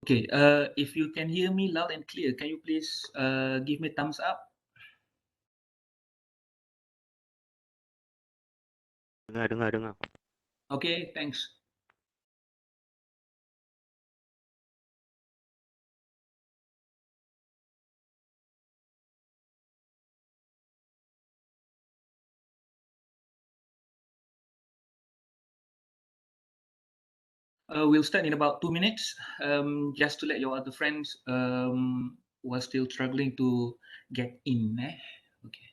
Okay, if you can hear me loud and clear, can you please give me thumbs up? Dengar, dengar, dengar. Okay, thanks. We'll start in about 2 minutes. Just to let your other friends who are still struggling to get in. Okay.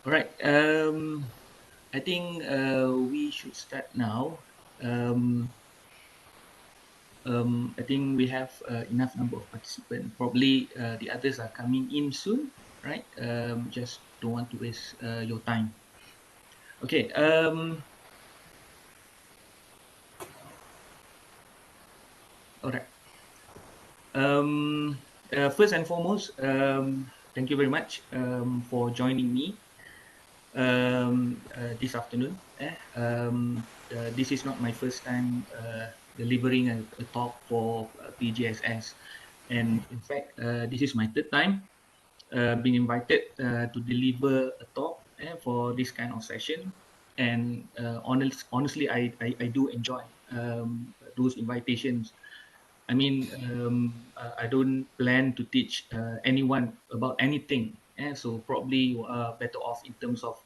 All right. I think we should start now. Um, I think we have enough number of participants. Probably the others are coming in soon, right? Just don't want to waste your time. Okay. All right. First and foremost, thank you very much for joining me this afternoon. This is not my first time delivering a talk for PGSS, and in fact, this is my third time being invited to deliver a talk for this kind of session. And honestly, I do enjoy those invitations. I mean, I don't plan to teach anyone about anything. So probably you are better off in terms of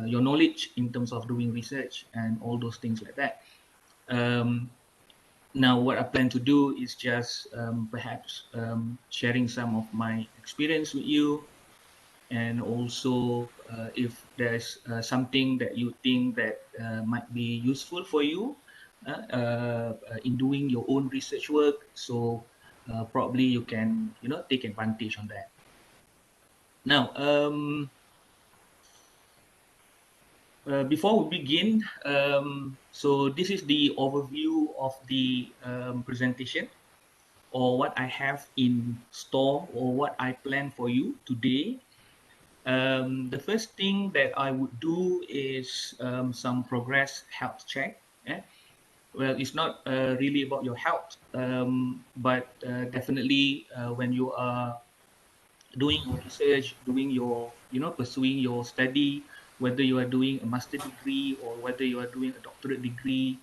your knowledge, in terms of doing research and all those things like that. Um, Now, what I plan to do is just perhaps sharing some of my experience with you, and also if there's something that you think that might be useful for you in doing your own research work, so probably you can take advantage on that. Now, before we begin, so this is the overview of the presentation, or what I have in store, or what I plan for you today. The first thing that I would do is some progress health check. Well, it's not really about your health, but definitely when you are doing your research, doing your, pursuing your study, whether you are doing a master degree or whether you are doing a doctorate degree.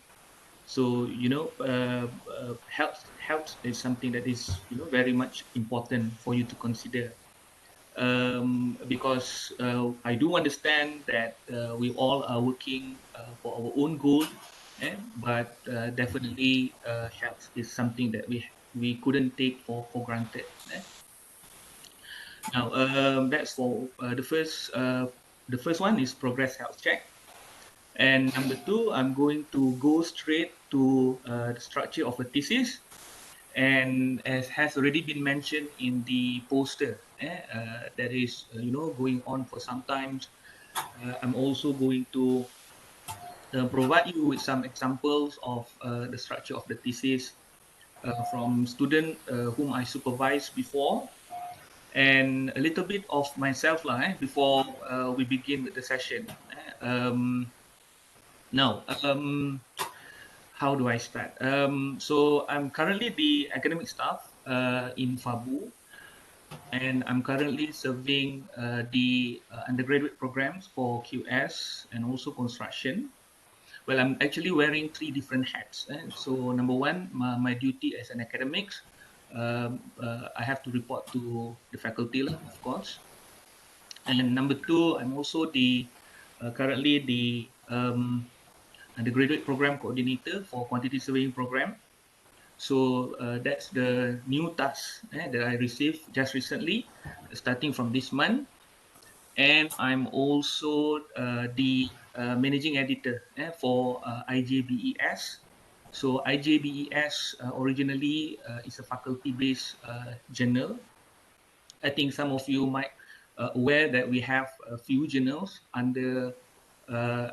So, health is something that is, very much important for you to consider, because I do understand that we all are working for our own goal, but definitely health is something that we couldn't take for granted. Now, that's for the first one is progress health check, and number two, I'm going to go straight to the structure of a thesis. And as has already been mentioned in the poster, that is going on for some time, I'm also going to provide you with some examples of the structure of the thesis from student whom I supervised before, and a little bit of myself before we begin with the session. Now, how do I start? So I'm currently the academic staff in Fabu, and I'm currently serving the undergraduate programs for QS and also construction. Well, I'm actually wearing three different hats. So number one, my duty as an academics, I have to report to the faculty, of course. And number two, I'm also the currently the undergraduate program coordinator for quantity surveying program. So that's the new task that I received just recently, starting from this month. And I'm also the managing editor for IJBES. So IJBES originally is a faculty-based journal. I think some of you might aware that we have a few journals under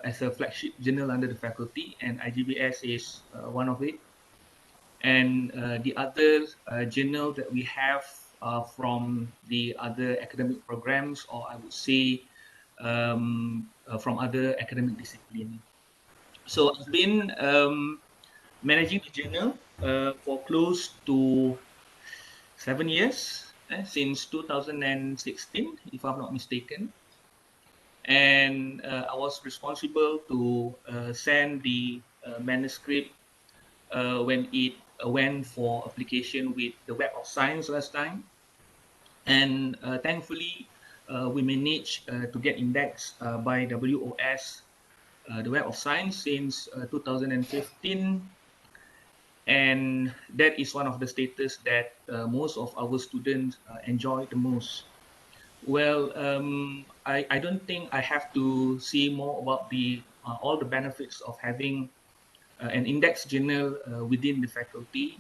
as a flagship journal under the faculty, and IGBS is one of it. And the other journal that we have from the other academic programs, or I would say from other academic discipline. So I've been managing the journal for close to 7 years, since 2016, if I'm not mistaken. And I was responsible to send the manuscript when it went for application with the Web of Science last time. And thankfully, we managed to get indexed by WOS, the Web of Science, since 2015. And that is one of the status that most of our students enjoy the most. Well, I don't think I have to say more about the all the benefits of having an index journal within the faculty.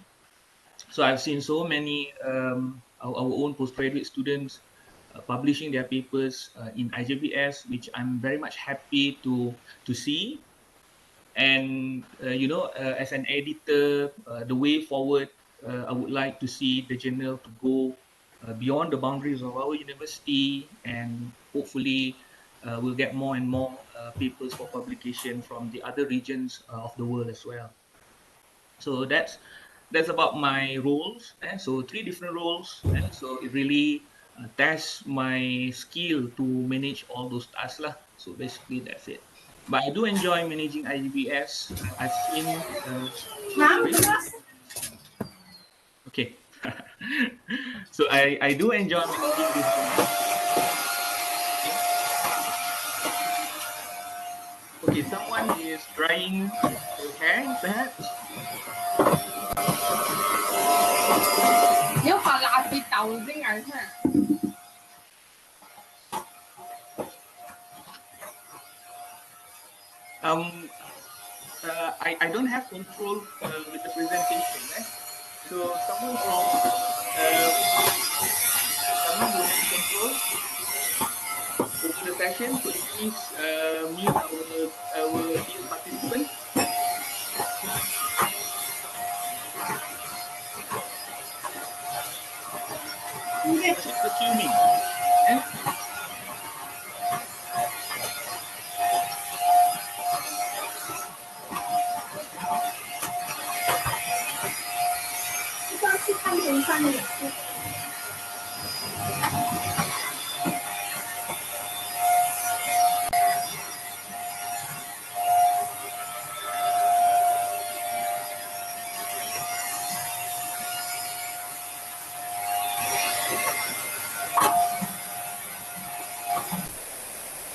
So I've seen so many our own postgraduate students publishing their papers in IJBS, which I'm very much happy to see. And as an editor, the way forward, I would like to see the journal to go beyond the boundaries of our university, and hopefully we'll get more and more papers for publication from the other regions of the world as well. So that's about my roles. So three different roles. So it really tests my skill to manage all those tasks lah. So basically that's it. But I do enjoy managing IGBS. I've seen. Sorry. Okay. So I do enjoy managing this journal. Okay, someone is drying their hair, perhaps. Um, I don't have control with the presentation. So uh, someone who has control over the session, could you please mute our dear participant? Keep assuming. Eh?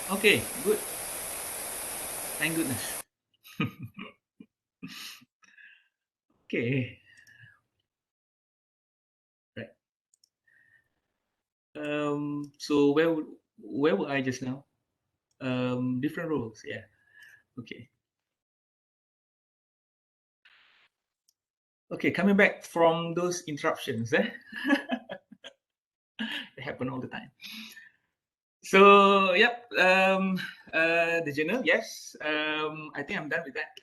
Okay, good. Thank goodness. Okay, right. So where were I just now? Different roles. Yeah. Okay. Okay, coming back from those interruptions. They happen all the time. So yep, the journal. Yes. I think I'm done with that.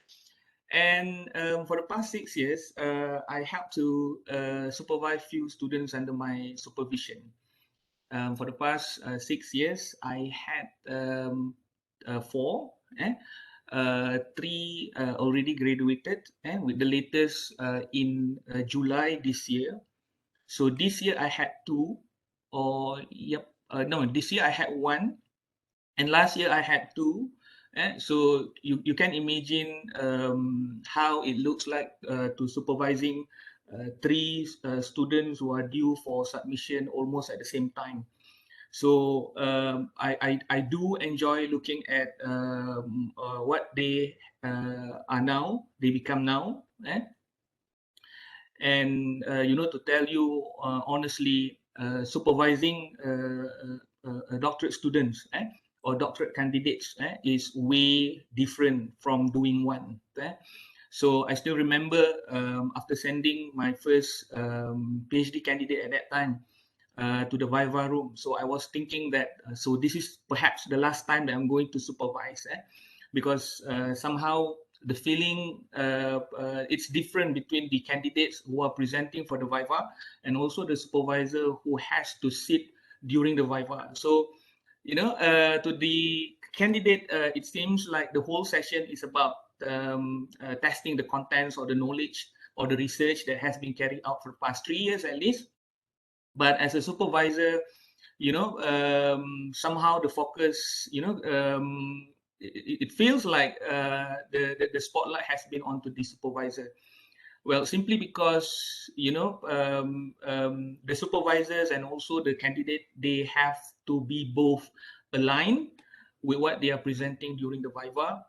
And for the past 6 years, I helped to supervise few students under my supervision. For the past 6 years, I had four, three already graduated, and with the latest in July this year. So this year I had two, or yep, no, this year I had one, and last year I had two. So you can imagine how it looks like to supervising three students who are due for submission almost at the same time. So I do enjoy looking at what they are now, they become now. And to tell you honestly, supervising doctorate students or doctorate candidates is way different from doing one. So I still remember after sending my first PhD candidate at that time to the Viva room. So I was thinking that, so this is perhaps the last time that I'm going to supervise, because somehow the feeling it's different between the candidates who are presenting for the Viva and also the supervisor who has to sit during the Viva. So, to the candidate, it seems like the whole session is about testing the contents or the knowledge or the research that has been carried out for the past 3 years at least. But as a supervisor, somehow the focus, it feels like the spotlight has been onto the supervisor. Well, simply because the supervisors and also the candidate, they have to be both aligned with what they are presenting during the Viva,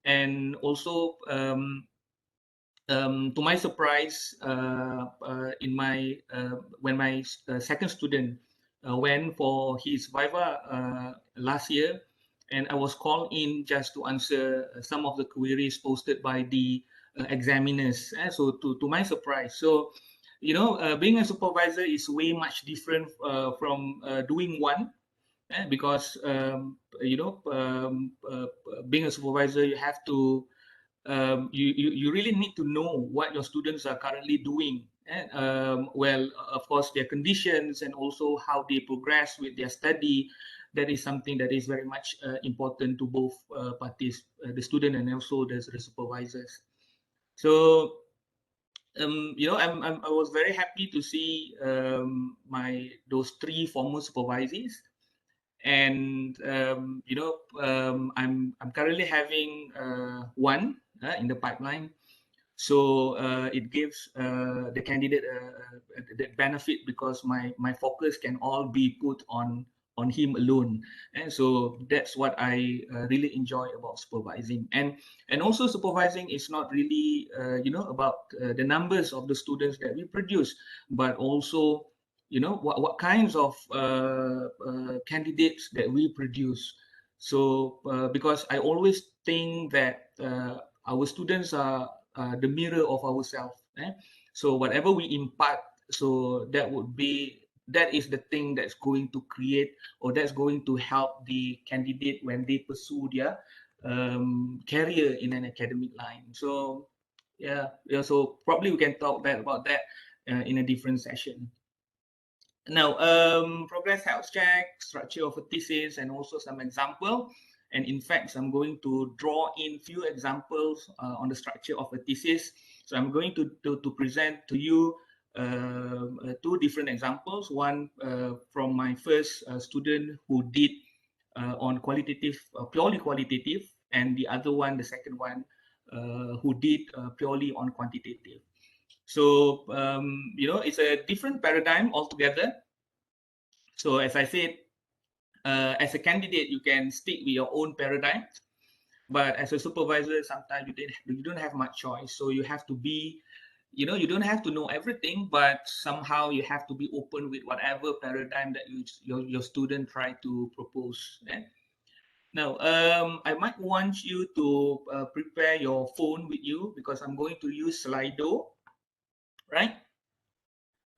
and also to my surprise, in my when my second student went for his Viva last year, and I was called in just to answer some of the queries posted by the examiners. So to my surprise, so being a supervisor is way much different from doing one. Because being a supervisor, you have to you really need to know what your students are currently doing. Well, of course, their conditions and also how they progress with their study. That is something that is very much important to both parties, the student and also the supervisors. So, I was very happy to see those three former supervisees, and I'm currently having one in the pipeline. So it gives the candidate the benefit, because my focus can all be put on him alone. And so that's what I really enjoy about supervising. And also supervising is not really about the numbers of the students that we produce, but also what kinds of candidates that we produce. So because I always think that our students are the mirror of ourselves. So whatever we impart, so that is the thing that's going to create, or that's going to help the candidate when they pursue their career in an academic line. So yeah, so probably we can talk about that in a different session. Now, progress health check, structure of a thesis, and also some example. And in fact, I'm going to draw in few examples on the structure of a thesis. So I'm going to present to you two different examples. One from my first student who did on qualitative, purely qualitative, and the other one, the second one, who did purely on quantitative. So, it's a different paradigm altogether. So as I said, as a candidate, you can stick with your own paradigm, but as a supervisor, sometimes you don't have much choice. So you have to be, you don't have to know everything, but somehow you have to be open with whatever paradigm that your student try to propose. Now, I might want you to prepare your phone with you, because I'm going to use Slido, right?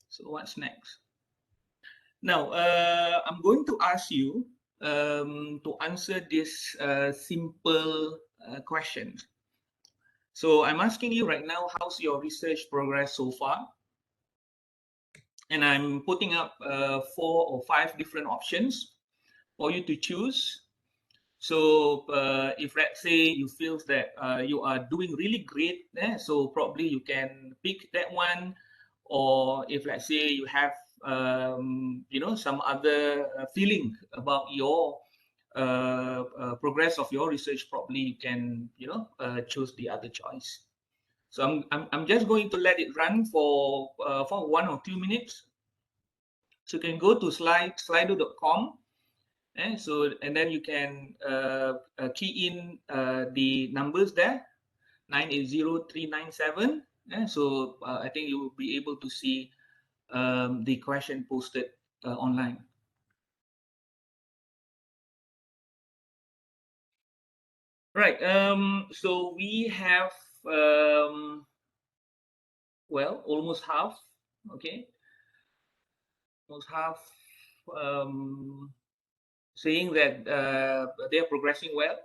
So what's next? Now, I'm going to ask you to answer this simple question. So I'm asking you right now, how's your research progress so far? And I'm putting up 4 or 5 different options for you to choose. So if let's say you feel that you are doing really great, so probably you can pick that one. Or if let's say you have some other feeling about your progress of your research, probably you can choose the other choice. So I'm just going to let it run for 1 or 2 minutes. So you can go to slido.com. And then you can key in the numbers there, 980397. So I think you will be able to see the question posted online. Right. So we have almost half. Okay, almost half saying that they are progressing well.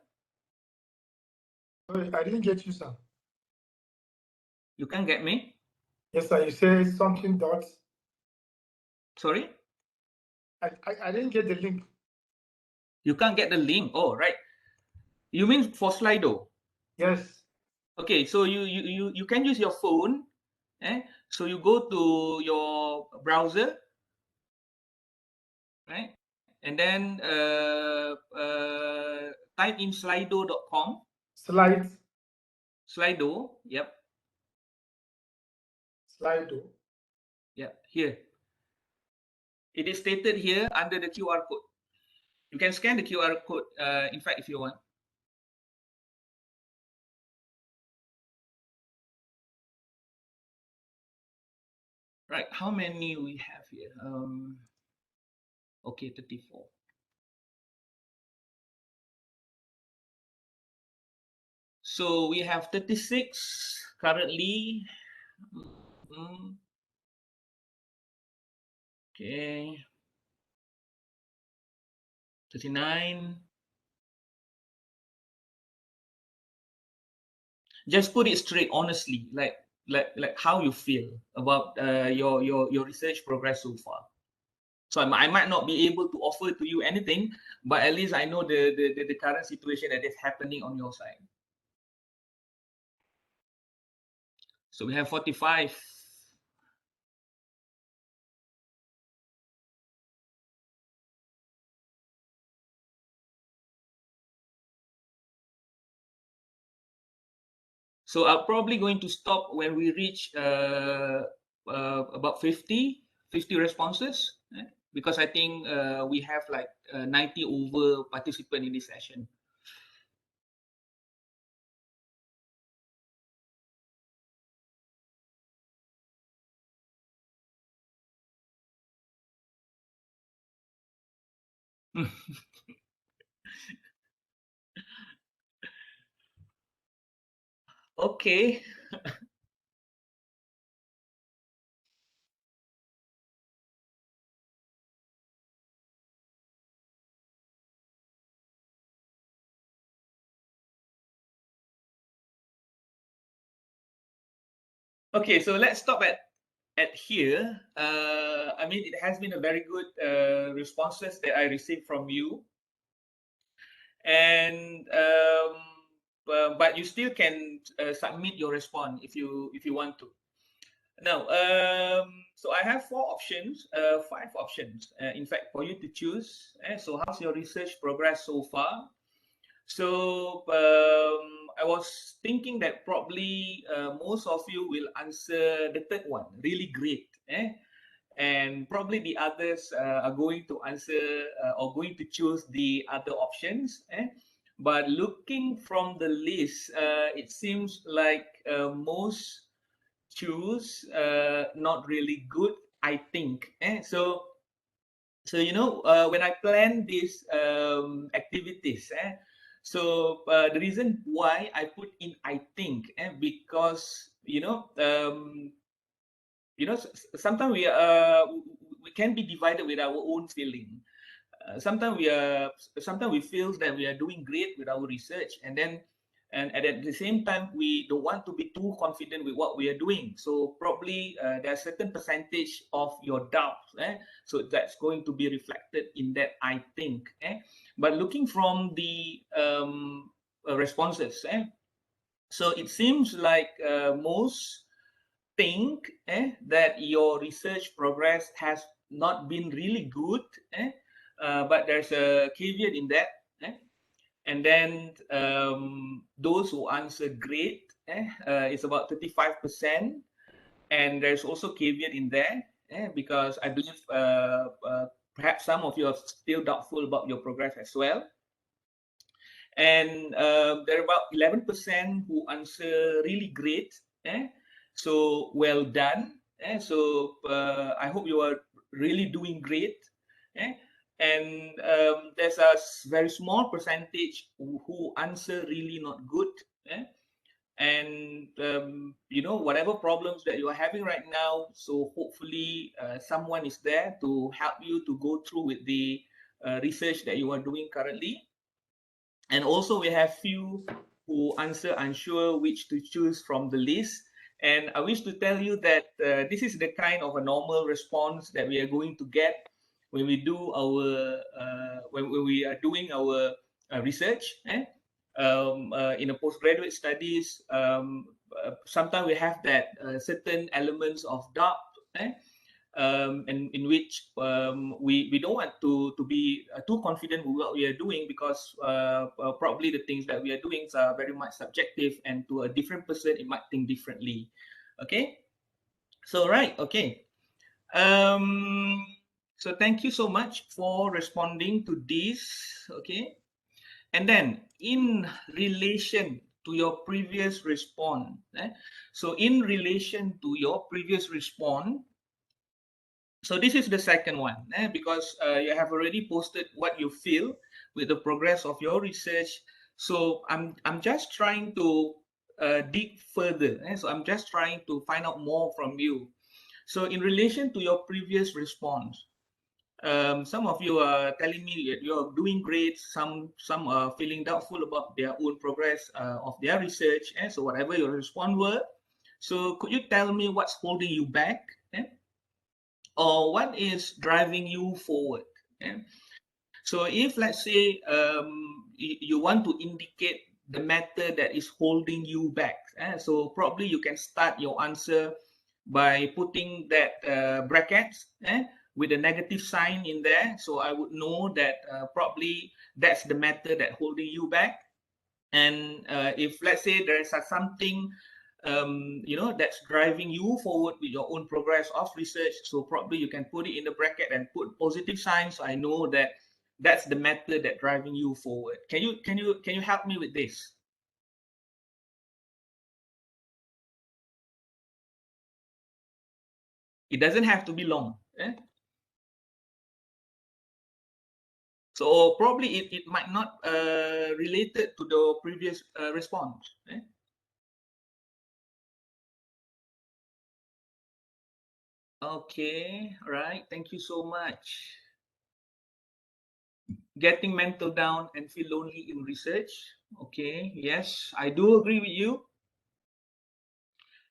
Sorry, I didn't get you, sir. You can't get me? Yes, sir. You say something dots. Sorry? I didn't get the link. You can't get the link. Oh, right. You mean for Slido? Yes. Okay, so you can use your phone. So you go to your browser, right? And then type in slido.com. Slides. Slido, yep. Slido. Yeah, here. It is stated here under the QR code. You can scan the QR code, in fact, if you want. Right, how many we have here? Okay, 34. So we have 36 currently. Okay. 39. Just put it straight, honestly, like how you feel about your research progress so far. So I might not be able to offer to you anything, but at least I know the current situation that is happening on your side. So we have 45. So I'm probably going to stop when we reach about 50 responses, because I think we have like 90 over participants in this session. Okay. Okay, so let's stop at here. I mean, it has been a very good responses that I received from you, and but you still can submit your response if you want to. Now, so I have 4 options, 5 options, in fact, for you to choose. So, how's your research progress so far? So, I was thinking that probably most of you will answer the third one, really great. And probably the others are going to answer or going to choose the other options. But looking from the list, it seems like most choose not really good, I think. So when I plan these activities, the reason why I put in I think, because sometimes we can be divided with our own feeling. Sometimes we feel that we are doing great with our research, and then And at the same time, we don't want to be too confident with what we are doing. So probably there's a certain percentage of your doubts. So that's going to be reflected in that, I think. But looking from the responses, so it seems like most think that your research progress has not been really good, but there's a caveat in that. And then those who answer great is about 35%. And there's also caveat in there because I believe perhaps some of you are still doubtful about your progress as well. And there are about 11% who answer really great. So well done. So I hope you are really doing great. And there's a very small percentage who answer really not good. And whatever problems that you are having right now, so hopefully someone is there to help you to go through with the research that you are doing currently. And also we have few who answer unsure which to choose from the list. And I wish to tell you that this is the kind of a normal response that we are going to get when we do our when we are doing our research. In a postgraduate studies, sometimes we have that certain elements of doubt. And in which we don't want to be too confident with what we are doing, because probably the things that we are doing are very much subjective, and to a different person it might think differently. Okay, so right, okay. um so thank you so much for responding to this. Okay, and then in relation to your previous response, so in relation to your previous response, so this is the second one, because you have already posted what you feel with the progress of your research. So I'm just trying to dig further. So I'm just trying to find out more from you. So in relation to your previous response, some of you are telling me that you're doing great. Some are feeling doubtful about their own progress of their research. So whatever your response were, so could you tell me what's holding you back? Or what is driving you forward? So if, let's say, you want to indicate the matter that is holding you back, so probably you can start your answer by putting that brackets with a negative sign in there. So I would know that probably that's the matter that holding you back. And if, let's say, there is something that's driving you forward with your own progress of research, so probably you can put it in the bracket and put positive signs, so I know that that's the method that driving you forward. Can you help me with this? It doesn't have to be long. So probably it might not related to the previous response. Okay, all right, thank you so much. Getting mental down and feel lonely in research. Okay, yes, I do agree with you.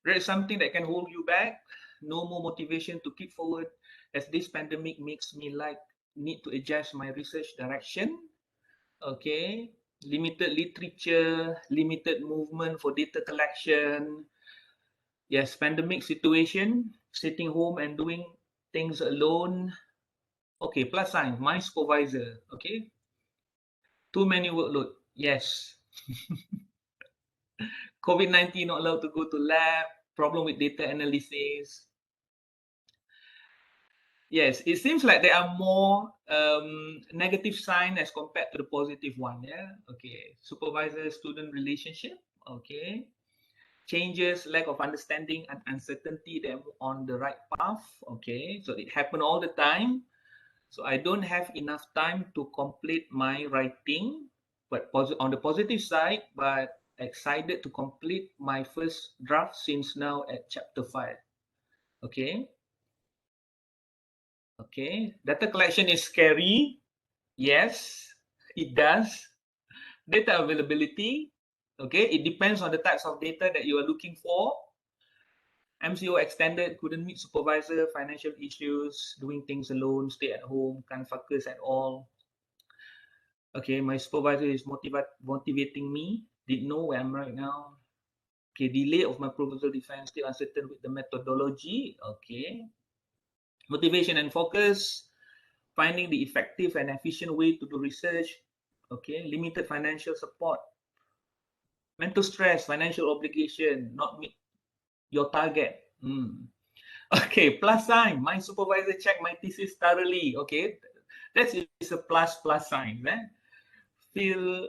There is something that can hold you back. No more motivation to keep forward, as this pandemic makes me like need to adjust my research direction. Okay, limited literature, limited movement for data collection. Yes, pandemic situation, sitting home and doing things alone. Okay, plus sign, my supervisor. Okay, too many workload. Yes. COVID-19 not allowed to go to lab, problem with data analysis. Yes, it seems like there are more negative sign as compared to the positive one. Yeah. Okay. Supervisor-student relationship. Okay. Changes, lack of understanding, and uncertainty. They're on the right path. Okay. So it happen all the time. So I don't have enough time to complete my writing. But on the positive side, but excited to complete my first draft since now at chapter 5. Okay. Okay. Data collection is scary. Yes, it does. Data availability. Okay, it depends on the types of data that you are looking for. MCO extended, couldn't meet supervisor, financial issues, doing things alone, stay at home, can't focus at all. Okay, my supervisor is motivating me, didn't know where I'm right now. Okay, delay of my proposal defense, still uncertain with the methodology. Okay. Motivation and focus, finding the effective and efficient way to do research. Okay, limited financial support. Mental stress, financial obligation, not meet your target. Okay, plus sign. My supervisor checked my thesis thoroughly. Okay, that is a plus sign. Feel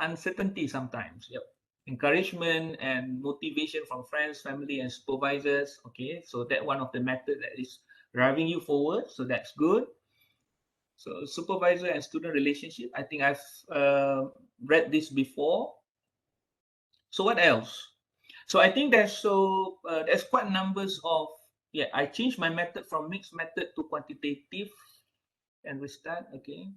uncertainty sometimes. Yep. Encouragement and motivation from friends, family, and supervisors. Okay, so that one of the method that is driving you forward. So that's good. So supervisor and student relationship. I think I've read this before. So what else? So I think there's quite numbers of I changed my method from mixed method to quantitative and restart. Okay.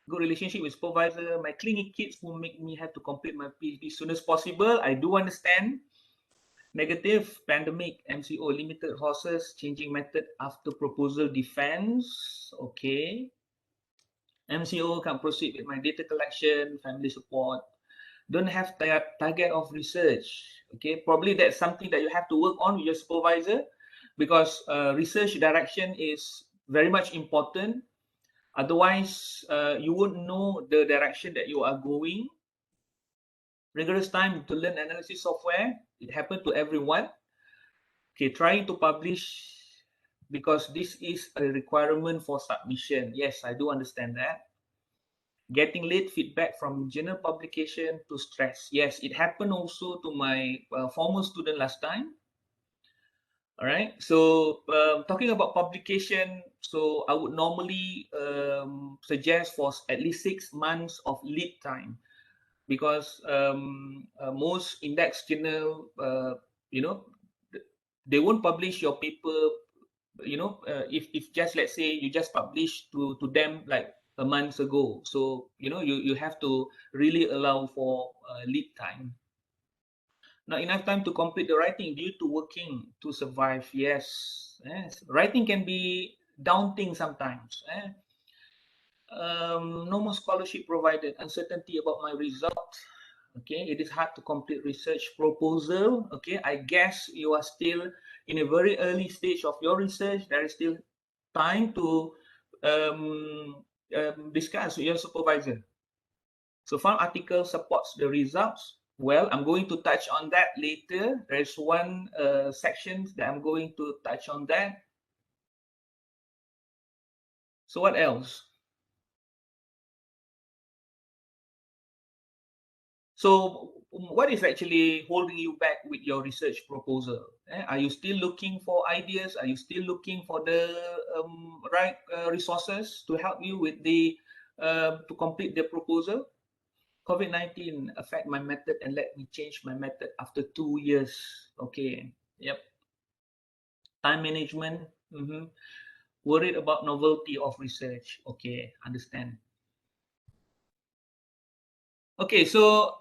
Good relationship with supervisor, my clinic kids who make me have to complete my PhD as soon as possible. I do understand. Negative, pandemic, MCO, limited horses, changing method after proposal defense. Okay. MCO can proceed with my data collection, family support. Don't have target of research. Okay, probably that's something that you have to work on with your supervisor, because research direction is very much important. Otherwise, you won't know the direction that you are going. Rigorous time to learn analysis software. It happened to everyone. Okay, trying to publish because this is a requirement for submission. Yes, I do understand that. Getting late feedback from journal publication to stress. Yes, it happened also to my former student last time. All right. So talking about publication, so I would normally suggest for at least 6 months of lead time, because most index journal, you know, they won't publish your paper. If just let's say you just publish to them like a month ago, so you have to really allow for lead time. Not enough time to complete the writing due to working to survive. Yes, writing can be daunting sometimes. No more scholarship provided, uncertainty about my result. Okay, it is hard to complete research proposal. Okay, I guess you are still in a very early stage of your research. There is still time to discuss with your supervisor. So farm article supports the results. Well, I'm going to touch on that later. There's one section that I'm going to touch on that. So what else? So what is actually holding you back with your research proposal? Are you still looking for ideas? Are you still looking for the right resources to help you with the to complete the proposal? COVID-19 affect my method and let me change my method after 2 years. Okay. Yep. Time management. Worried about novelty of research. Okay, understand. Okay, so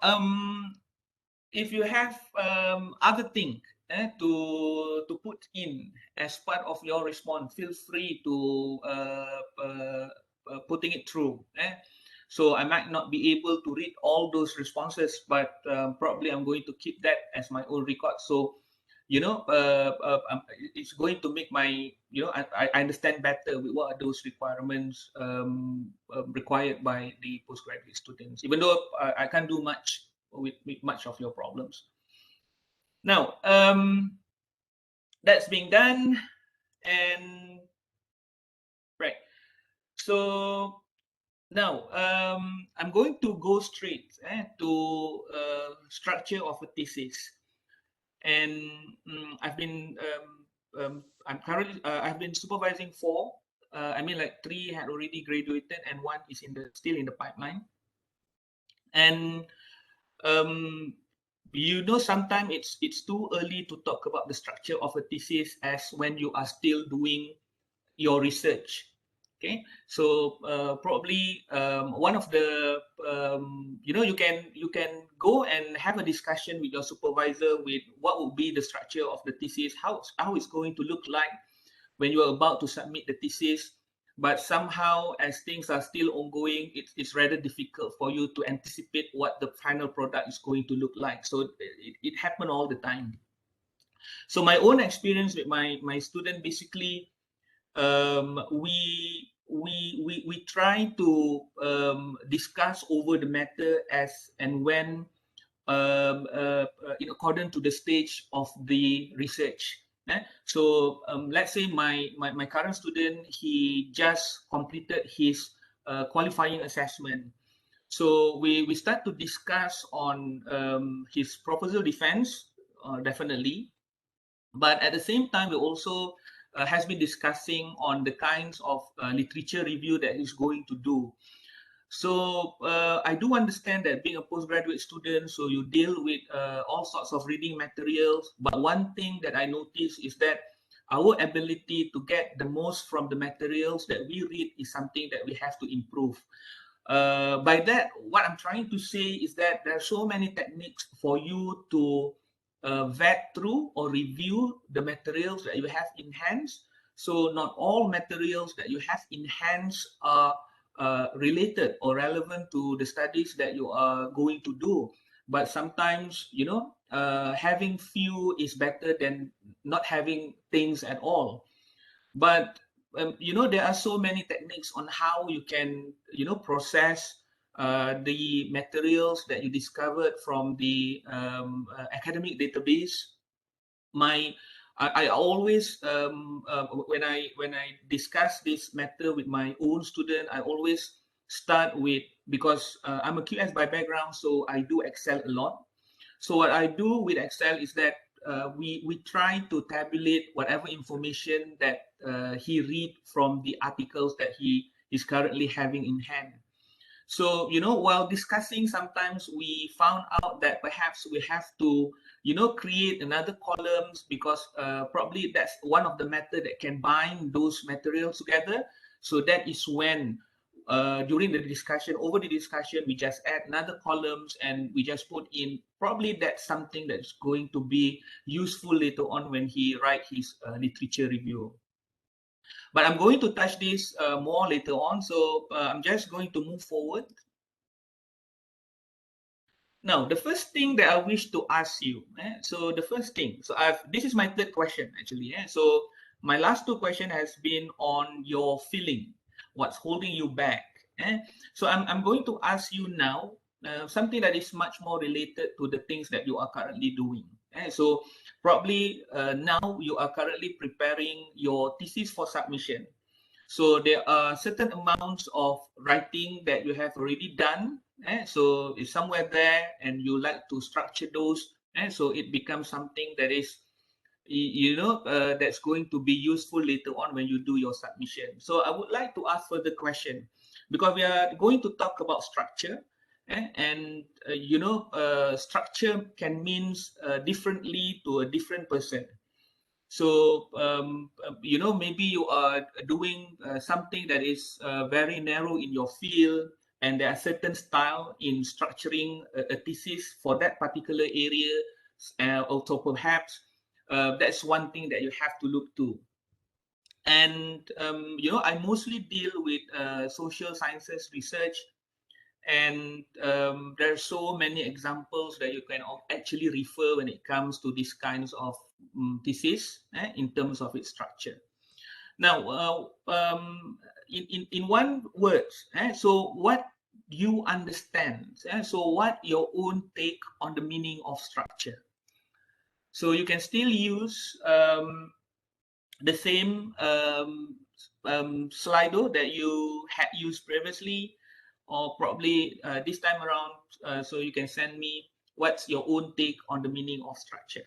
if you have other thing to put in as part of your response, feel free to putting it through. So I might not be able to read all those responses, but probably I'm going to keep that as my own record. So it's going to make my I understand better what are those requirements required by the postgraduate students, even though I can't do much with much of your problems. Now, that's being done, and right. So now I'm going to go straight to structure of a thesis, and I've been supervising 4. Like 3 had already graduated, and 1 is still in the pipeline, and sometimes it's too early to talk about the structure of a thesis as when you are still doing your research. Okay, so probably one of the you can go and have a discussion with your supervisor with what would be the structure of the thesis, how it's going to look like when you are about to submit the thesis. But somehow, as things are still ongoing, it's rather difficult for you to anticipate what the final product is going to look like. So it happened all the time. So my own experience with my student, basically, we try to discuss over the matter as and when, in accordance to the stage of the research. So let's say my current student, he just completed his qualifying assessment. So we start to discuss on his proposal defense, definitely. But at the same time, we also has been discussing on the kinds of literature review that he's going to do. So I do understand that being a postgraduate student, so you deal with all sorts of reading materials. But one thing that I notice is that our ability to get the most from the materials that we read is something that we have to improve. By that, what I'm trying to say is that there are so many techniques for you to vet through or review the materials that you have in hands. So not all materials that you have in hands are related or relevant to the studies that you are going to do. But sometimes, having few is better than not having things at all. But there are so many techniques on how you can process the materials that you discovered from the academic database. I always, when I discuss this matter with my own student, I always start with, because I'm a QS by background, so I do Excel a lot. So what I do with Excel is that we try to tabulate whatever information that he read from the articles that he is currently having in hand. So, while discussing, sometimes we found out that perhaps we have to, create another columns, because probably that's one of the method that can bind those materials together. So that is when, during the discussion, over the discussion, we just add another columns and we just put in, probably that's something that's going to be useful later on when he write his literature review. But I'm going to touch this more later on. So I'm just going to move forward. Now, the first thing that I wish to ask you, so the first thing, so this is my third question actually. So my last two questions has been on your feeling, what's holding you back. So I'm going to ask you now something that is much more related to the things that you are currently doing. So probably now you are currently preparing your thesis for submission. So there are certain amounts of writing that you have already done. So it's somewhere there and you like to structure those. So it becomes something that is, that's going to be useful later on when you do your submission. So I would like to ask further question, because we are going to talk about structure. And, structure can means differently to a different person. So, maybe you are doing something that is very narrow in your field, and there are certain style in structuring a thesis for that particular area. Also, perhaps that's one thing that you have to look to. And, I mostly deal with social sciences research, and there are so many examples that you can actually refer when it comes to these kinds of thesis in terms of its structure. Now, in one word, so what you understand, so what your own take on the meaning of structure? So you can still use the same Slido that you had used previously, or probably this time around, so you can send me what's your own take on the meaning of structure.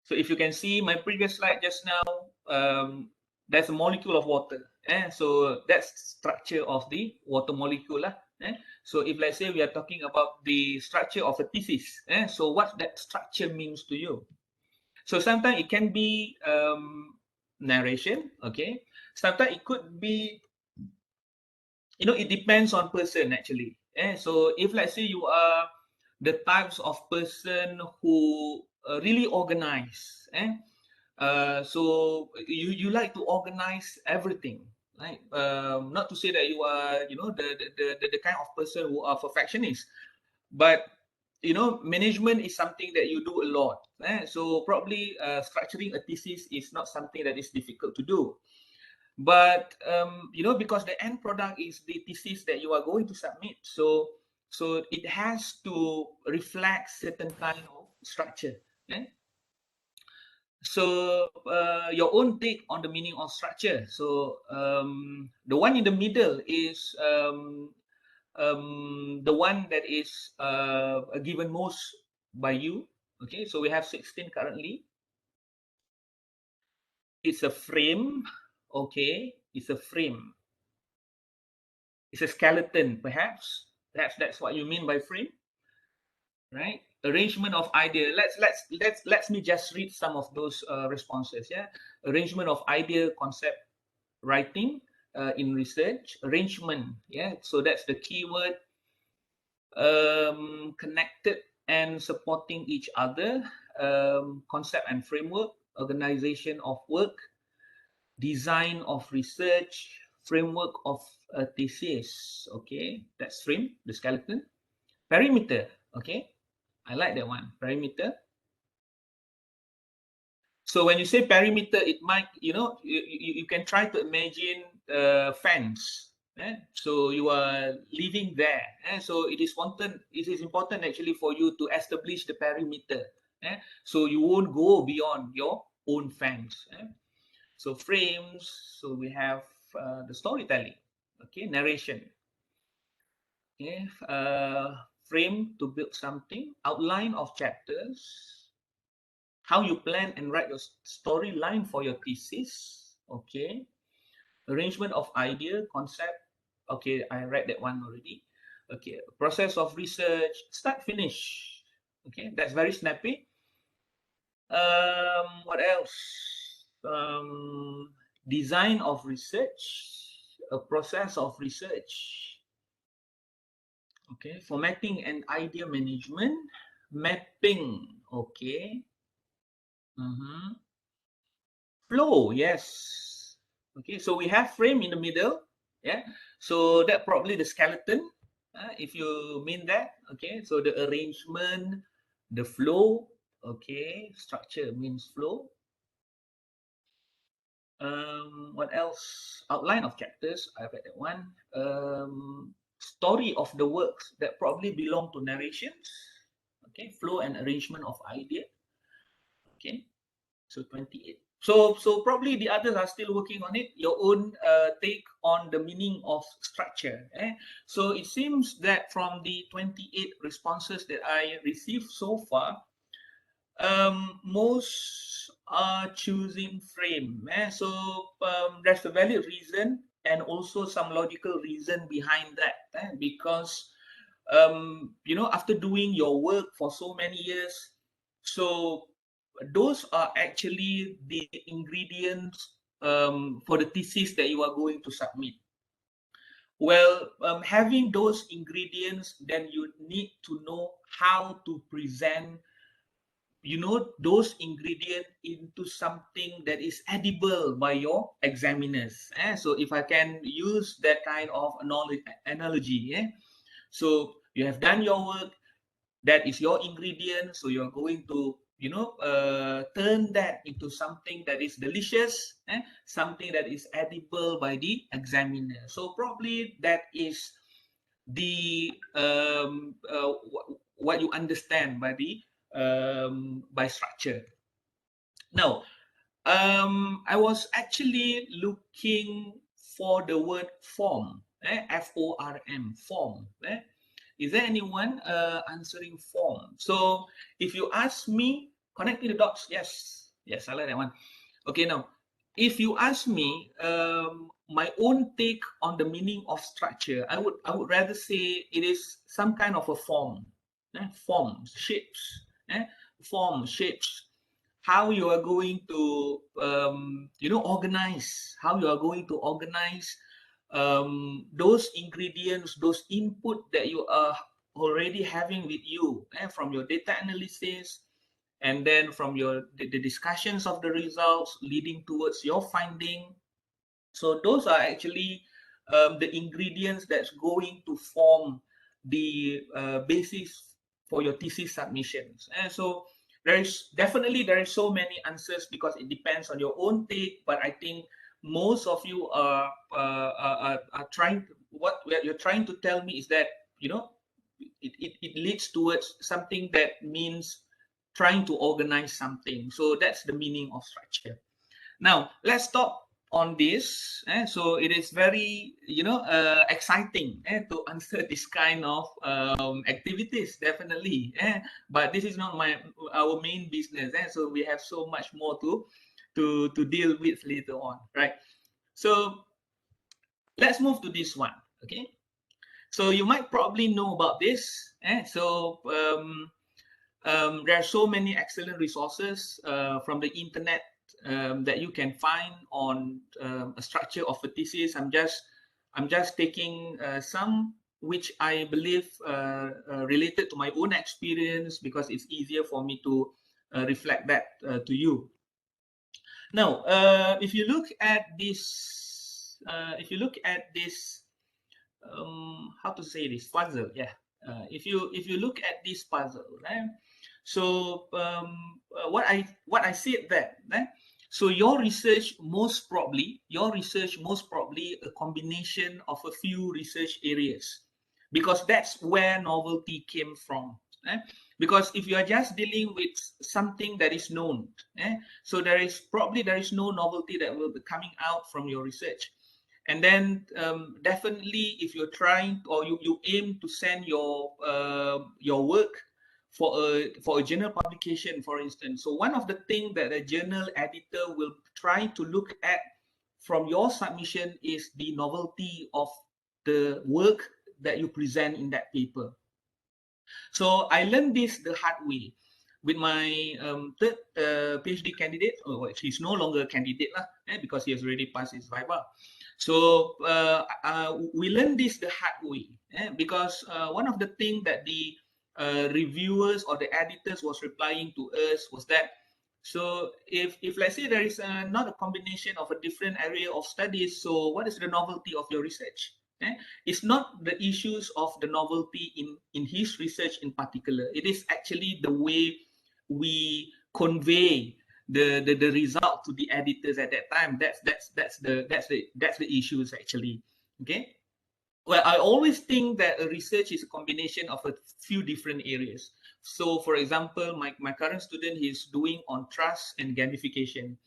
So if you can see my previous slide just now, there's a molecule of water. So that's structure of the water molecule. So if let's say we are talking about the structure of a thesis, so what that structure means to you? So sometimes it can be narration, okay? Sometimes it could be it depends on person actually. So if let's say you are the types of person who really organize, so you like to organize everything, right? Not to say that you are, the kind of person who are perfectionist, but management is something that you do a lot. So probably structuring a thesis is not something that is difficult to do. But because the end product is the thesis that you are going to submit, so it has to reflect certain kind of structure. So your own take on the meaning of structure. So the one in the middle is the one that is given most by you. Okay, so we have 16 currently. It's a frame. Okay, it's a frame. It's a skeleton, perhaps. That's what you mean by frame, right? Arrangement of idea. Let's me just read some of those responses. Yeah, arrangement of idea, concept, writing in research, arrangement. Yeah, so that's the keyword. Connected and supporting each other. Concept and framework, organization of work, design of research, framework of a thesis. Okay, that's frame, the skeleton. Perimeter. Okay, I like that one. Perimeter. So when you say perimeter, it might, you can try to imagine fence. So you are living there. So it is important actually for you to establish the perimeter. So you won't go beyond your own fence. So frames, so we have the storytelling, okay, narration, okay, frame to build something, outline of chapters, how you plan and write your storyline for your thesis, okay, arrangement of idea, concept, okay, I read that one already, okay, process of research, start, finish, okay, that's very snappy. What else? Design of research, a process of research. Okay, formatting and idea management, mapping. Okay. Mhm. Flow, yes. Okay, so we have frame in the middle. Yeah. So that probably the skeleton, if you mean that. Okay, so the arrangement, the flow. Okay, structure means flow. What else? Outline of chapters. I read that one. Story of the works that probably belong to narrations. Okay, flow and arrangement of idea. Okay, so 28. So probably the others are still working on it. Your own take on the meaning of structure. So it seems that from the 28 responses that I received so far, most are choosing frame. So there's a valid reason and also some logical reason behind that. Because after doing your work for so many years, so those are actually the ingredients for the thesis that you are going to submit. Well, having those ingredients, then you need to know how to present those ingredients into something that is edible by your examiners. So if I can use that kind of analogy, so you have done your work, that is your ingredient, so you're going to turn that into something that is delicious, something that is edible by the examiner. So probably that is the what you understand by the by structure. Now, I was actually looking for the word form, Form, form. Is there anyone answering form? So if you ask me, connecting the dots, yes, yes, I like that one. Okay, now, if you ask me my own take on the meaning of structure, I would rather say it is some kind of a form, forms, shapes, form, shapes. How you are going to organize, how you are going to organize those ingredients, those input that you are already having with you, from your data analysis, and then from the discussions of the results leading towards your finding. So those are actually the ingredients that's going to form the basis for your thesis submissions. And so there is so many answers because it depends on your own take. But I think most of you are trying. What you're trying to tell me is that, you know, it leads towards something that means trying to organize something. So that's the meaning of structure. Now let's talk on this. So it is very, exciting to answer this kind of activities, definitely. But this is not our main business. So we have so much more to deal with later on, right? So let's move to this one. Okay. So you might probably know about this. There are so many excellent resources from the internet that you can find on a structure of a thesis. I'm just taking some which I believe related to my own experience, because it's easier for me to reflect that to you. Now, if you look at this, how to say this puzzle, yeah. If you look at this puzzle, right? So what I said that, right? So your research most probably a combination of a few research areas, because that's where novelty came from. Because if you are just dealing with something that is known, so there is no novelty that will be coming out from your research. And then definitely, if you're trying, or you aim to send your work for a journal publication, for instance. So one of the things that a journal editor will try to look at from your submission is the novelty of the work that you present in that paper. So I learned this the hard way with my third PhD candidate. Oh, he's no longer a candidate lah, because he has already passed his Viva. So we learned this the hard way, because one of the things that the reviewers or the editors was replying to us was that, so if let's say there is not a combination of a different area of studies, so what is the novelty of your research? It's not the issues of the novelty in his research in particular. It is actually the way we convey the result to the editors at that time. That's the issues actually. Okay. Well, I always think that a research is a combination of a few different areas. So for example, my current student is doing on trust and gamification.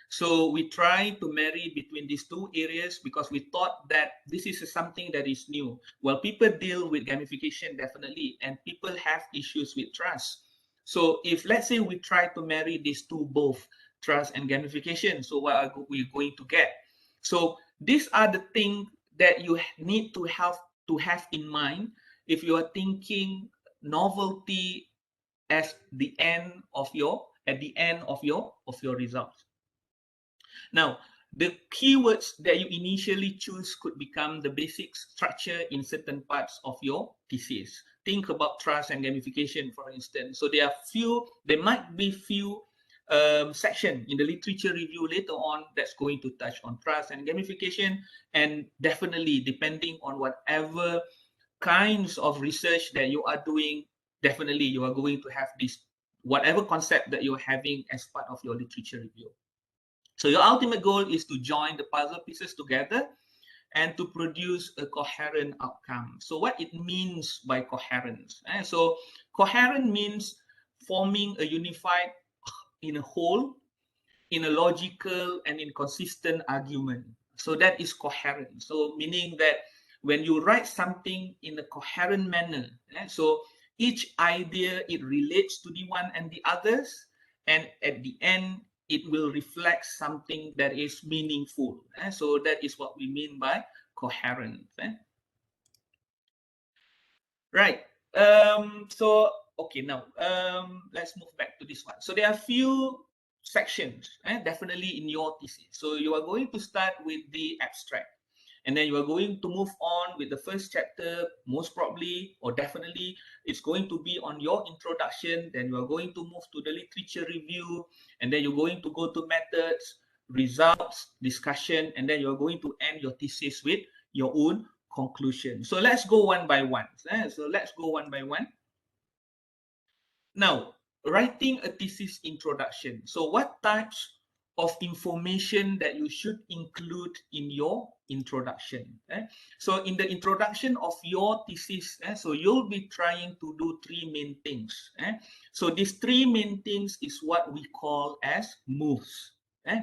So we try to marry between these two areas because we thought that this is something that is new. Well, people deal with gamification definitely, and people have issues with trust. So if let's say we try to marry these two, both trust and gamification, so what are we going to get? So these are the things that you need to have in mind if you are thinking novelty as the end of your results. Now, the keywords that you initially choose could become the basic structure in certain parts of your thesis. Think about trust and gamification, for instance. So there might be few section in the literature review later on that's going to touch on trust and gamification, and definitely depending on whatever kinds of research that you are doing, definitely you are going to have this whatever concept that you're having as part of your literature review. So your ultimate goal is to join the puzzle pieces together and to produce a coherent outcome. So what it means by coherence? So coherent means forming a unified in a whole, in a logical and in consistent argument. So that is coherent. So meaning that when you write something in a coherent manner, so each idea, it relates to the one and the others, and at the end it will reflect something that is meaningful. So that is what we mean by coherent. Right. So okay, now let's move back to this one. So there are few sections, definitely in your thesis. So you are going to start with the abstract. and then you are going to move on with the first chapter. Most probably or definitely it's going to be on your introduction. Then you are going to move to the literature review, and then you're going to go to methods, results, discussion, and then you're going to end your thesis with your own conclusion. So let's go one by one. So let's go one by one. Now, writing a thesis introduction. So what types of information that you should include in your introduction? So in the introduction of your thesis, so you'll be trying to do three main things. So these three main things is what we call as moves.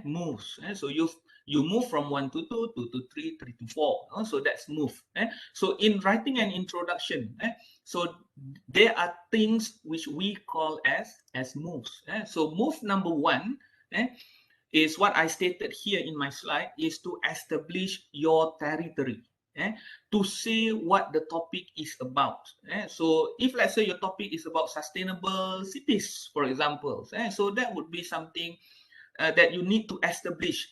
Moves. So you move from 1 to 2, 2 to 3, 3 to 4. So that's move. So in writing an introduction, so there are things which we call as moves. So move number one is what I stated here in my slide, is to establish your territory. To say what the topic is about. So if let's say your topic is about sustainable cities, for example, so that would be something that you need to establish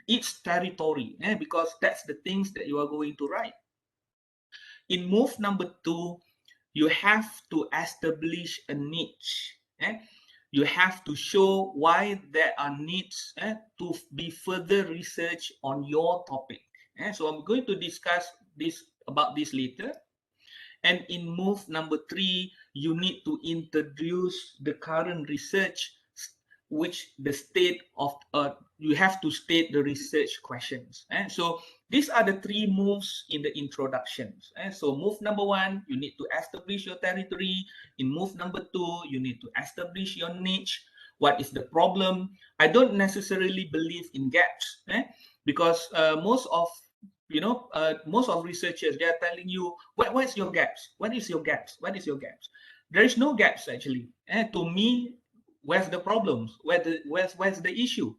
its territory, because that's the things that you are going to write. In move number two, you have to establish a niche. You have to show why there are needs to be further research on your topic. So I'm going to discuss about this later. And in move number three, you need to introduce the current research, which the state of, you have to state the research questions. So these are the three moves in the introductions. So move number one, you need to establish your territory. In move number two, you need to establish your niche. What is the problem? I don't necessarily believe in gaps, because most of researchers, they are telling you, what's your gaps? What is your gaps? What is your gaps? There is no gaps actually. To me, where's the problems? Where's the issue?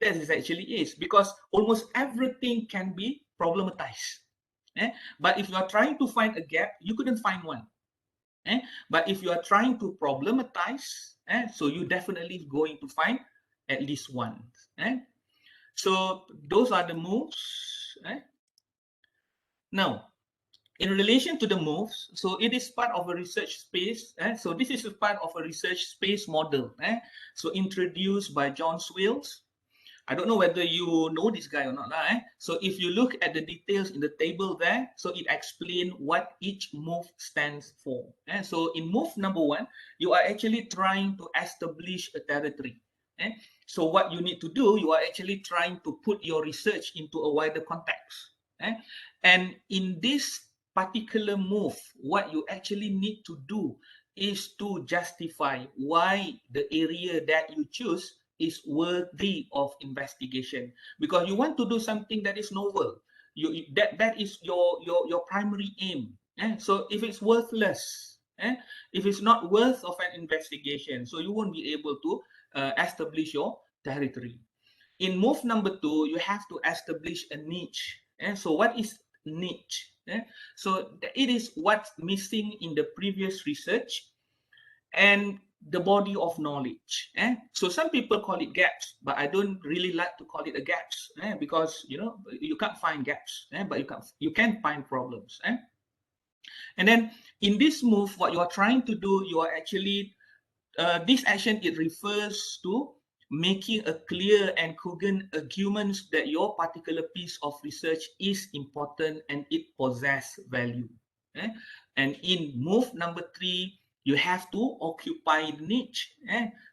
That is actually is because almost everything can be problematized. But if you are trying to find a gap, you couldn't find one. But if you are trying to problematize, so you definitely going to find at least one. So those are the moves. Now, in relation to the moves, so it is part of a research space. So this is a part of a research space model. So introduced by John Swales. I don't know whether you know this guy or not. So if you look at the details in the table there, so it explains what each move stands for. So in move number one, you are actually trying to establish a territory. So what you need to do, you are actually trying to put your research into a wider context. And in this particular move, what you actually need to do is to justify why the area that you choose is worthy of investigation, because you want to do something that is novel. That is your primary aim. So if it's worthless, if it's not worth of an investigation, so you won't be able to establish your territory. In move number two, you have to establish a niche. So what is niche? So it is what's missing in the previous research and the body of knowledge. So some people call it gaps, but I don't really like to call it a gaps, because you can't find gaps, but you can find problems. And then in this move, what you are trying to do, you are actually this action, it refers to making a clear and cogent arguments that your particular piece of research is important and it possesses value. And in move number three, you have to occupy the niche.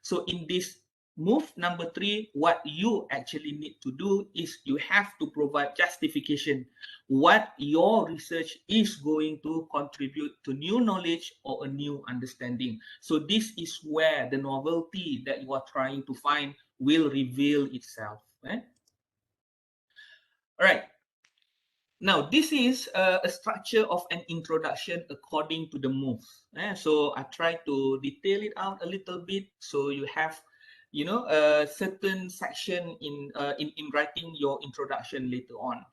So in this move number three, what you actually need to do is you have to provide justification what your research is going to contribute to new knowledge or a new understanding. So this is where the novelty that you are trying to find will reveal itself. All right. Now, this is a structure of an introduction according to the move. So I try to detail it out a little bit so you have, a certain section in writing your introduction later on.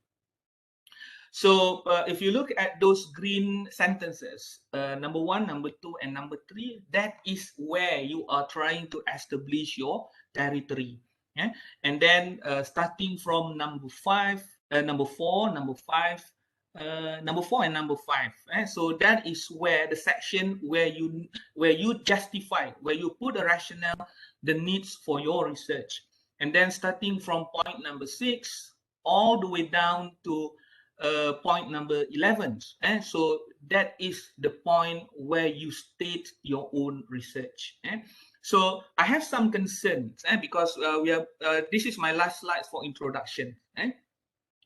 So if you look at those green sentences, number one, number two, and number three, that is where you are trying to establish your territory. And then starting from number five, number 4, number 5, number 4 and number 5. So that is where the section where you justify, where you put a rationale, the needs for your research. And then starting from point number 6 all the way down to point number 11. So that is the point where you state your own research. So I have some concerns because this is my last slide for introduction.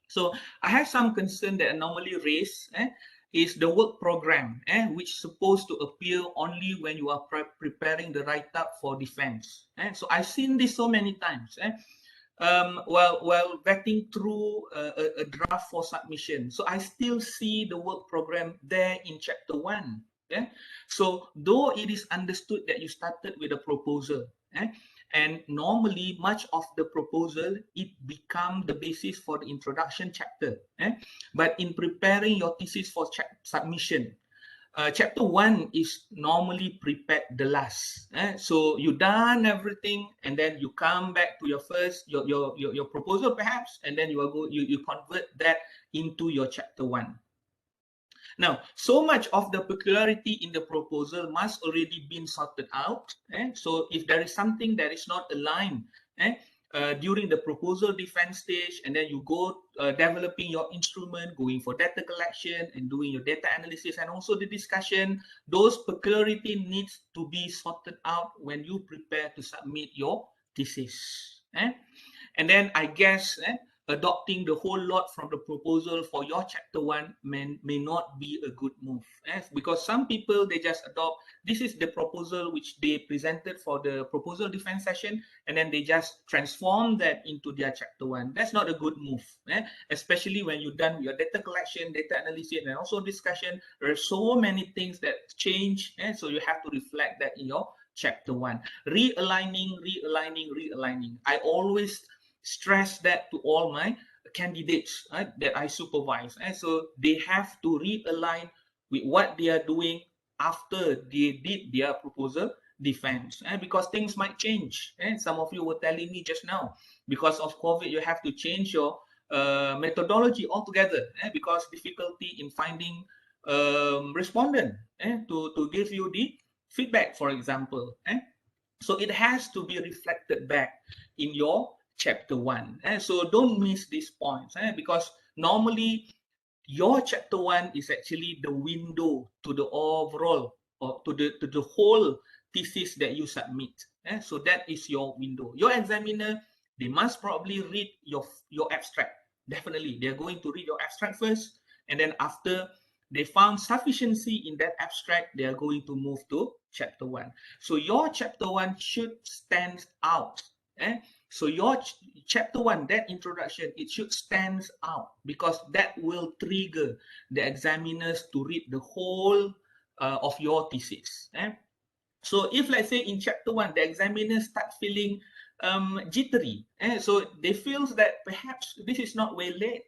So I have some concern that are normally raised is the work program, which is supposed to appear only when you are preparing the write-up for defense. So I've seen this so many times. While vetting through a draft for submission. So I still see the work program there in chapter 1. So though it is understood that you started with a proposal, and normally much of the proposal, it becomes the basis for the introduction chapter. But in preparing your thesis for submission, chapter 1 is normally prepared the last. So you done everything, and then you come back to your first your proposal perhaps, and then you convert that into your chapter 1. Now, so much of the peculiarity in the proposal must already been sorted out. So if there is something that is not aligned during the proposal defense stage, and then you go developing your instrument, going for data collection and doing your data analysis and also the discussion, those peculiarity needs to be sorted out when you prepare to submit your thesis. And then I guess adopting the whole lot from the proposal for your chapter 1 may not be a good move, because some people, they just adopt, this is the proposal which they presented for the proposal defense session, and then they just transform that into their chapter 1. That's not a good move, especially when you've done your data collection, data analysis, and also discussion. There are so many things that change, so you have to reflect that in your chapter 1. Realigning. I always stress that to all my candidates that I supervise. So they have to realign with what they are doing after they did their proposal defense, because things might change. Some of you were telling me just now, because of COVID, you have to change your methodology altogether, because difficulty in finding respondent to give you the feedback, for example. So it has to be reflected back in your chapter 1. So don't miss these points, because normally your chapter 1 is actually the window to the overall, or to the whole thesis that you submit. So that is your window. Your examiner, they must probably read your abstract. Definitely, they're going to read your abstract first, and then after they found sufficiency in that abstract, they are going to move to chapter 1. So your chapter 1 should stand out. So your chapter 1, that introduction, it should stand out, because that will trigger the examiners to read the whole of your thesis. So if, let's say, in chapter 1, the examiners start feeling jittery, so they feel that perhaps this is not well laid.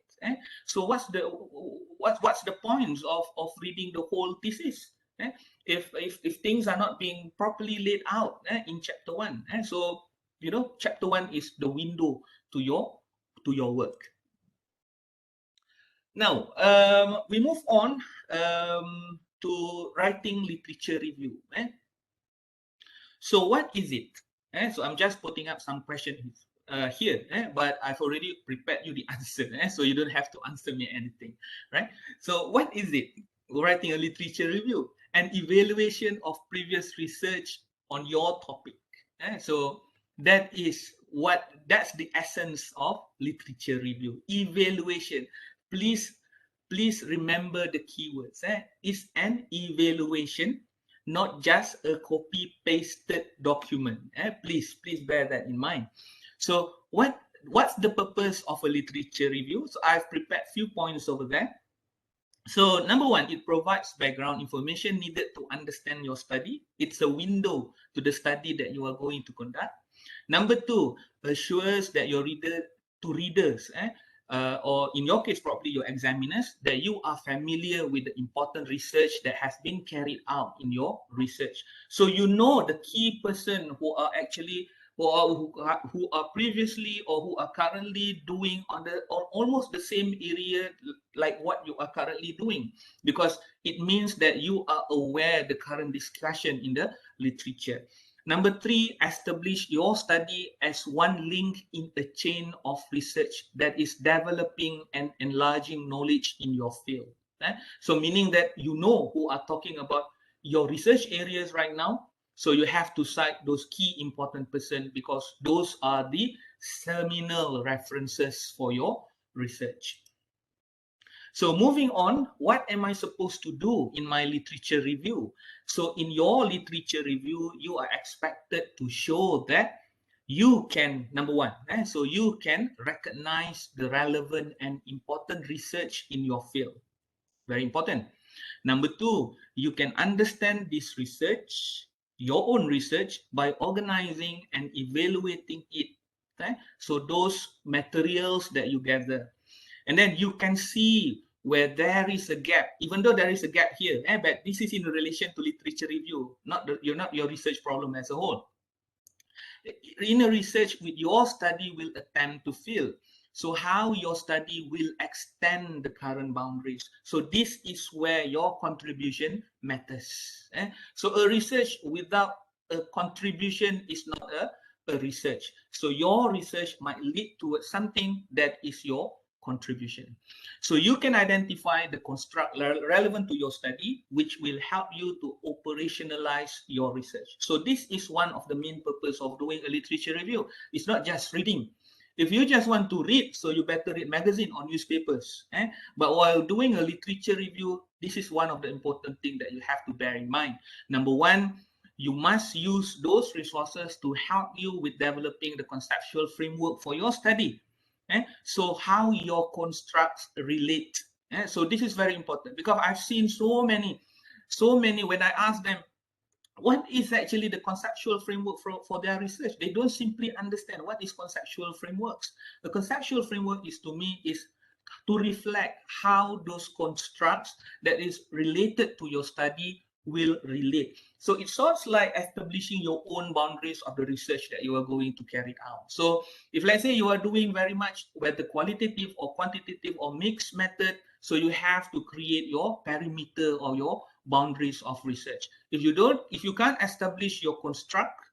So what's the point of reading the whole thesis if things are not being properly laid out in chapter 1? So chapter 1 is the window to your work. Now we move on to writing literature review. So what is it? So I'm just putting up some questions here, but I've already prepared you the answer, so you don't have to answer me anything, right? So what is it? Writing a literature review, an evaluation of previous research on your topic. So that's the essence of literature review. Evaluation. Please remember the keywords. It's an evaluation, not just a copy-pasted document. Please bear that in mind. So what's the purpose of a literature review? So I've prepared a few points over there. So number 1, it provides background information needed to understand your study. It's a window to the study that you are going to conduct. Number 2, assures that your readers, or in your case, probably your examiners, that you are familiar with the important research that has been carried out in your research. So you know the key person who are actually or who are previously or who are currently doing on almost the same area like what you are currently doing, because it means that you are aware the current discussion in the literature. Number three, establish your study as one link in a chain of research that is developing and enlarging knowledge in your field. So meaning that you know who are talking about your research areas right now. So you have to cite those key important persons because those are the seminal references for your research. So moving on, what am I supposed to do in my literature review? So in your literature review, you are expected to show that you can, number one, so you can recognize the relevant and important research in your field. Very important. Number two, you can understand this research, your own research, by organizing and evaluating it. Okay? So those materials that you gather. And then you can see where there is a gap, even though there is a gap here, but this is in relation to literature review, not your research problem as a whole. In a research with your study will attempt to fill. So how your study will extend the current boundaries. So this is where your contribution matters. So a research without a contribution is not a research. So your research might lead towards something that is your contribution. So you can identify the construct relevant to your study, which will help you to operationalize your research. So this is one of the main purpose of doing a literature review. It's not just reading. If you just want to read, so you better read magazine or newspapers. But while doing a literature review, this is one of the important things that you have to bear in mind. Number one, you must use those resources to help you with developing the conceptual framework for your study. So how your constructs relate. So this is very important because I've seen so many, when I ask them, what is actually the conceptual framework for their research? They don't simply understand what is conceptual frameworks. The conceptual framework is, to me, is to reflect how those constructs that is related to your study will relate. So it sorts like establishing your own boundaries of the research that you are going to carry out. So if let's say you are doing very much whether qualitative or quantitative or mixed method, so you have to create your perimeter or your boundaries of research. If you can't establish your construct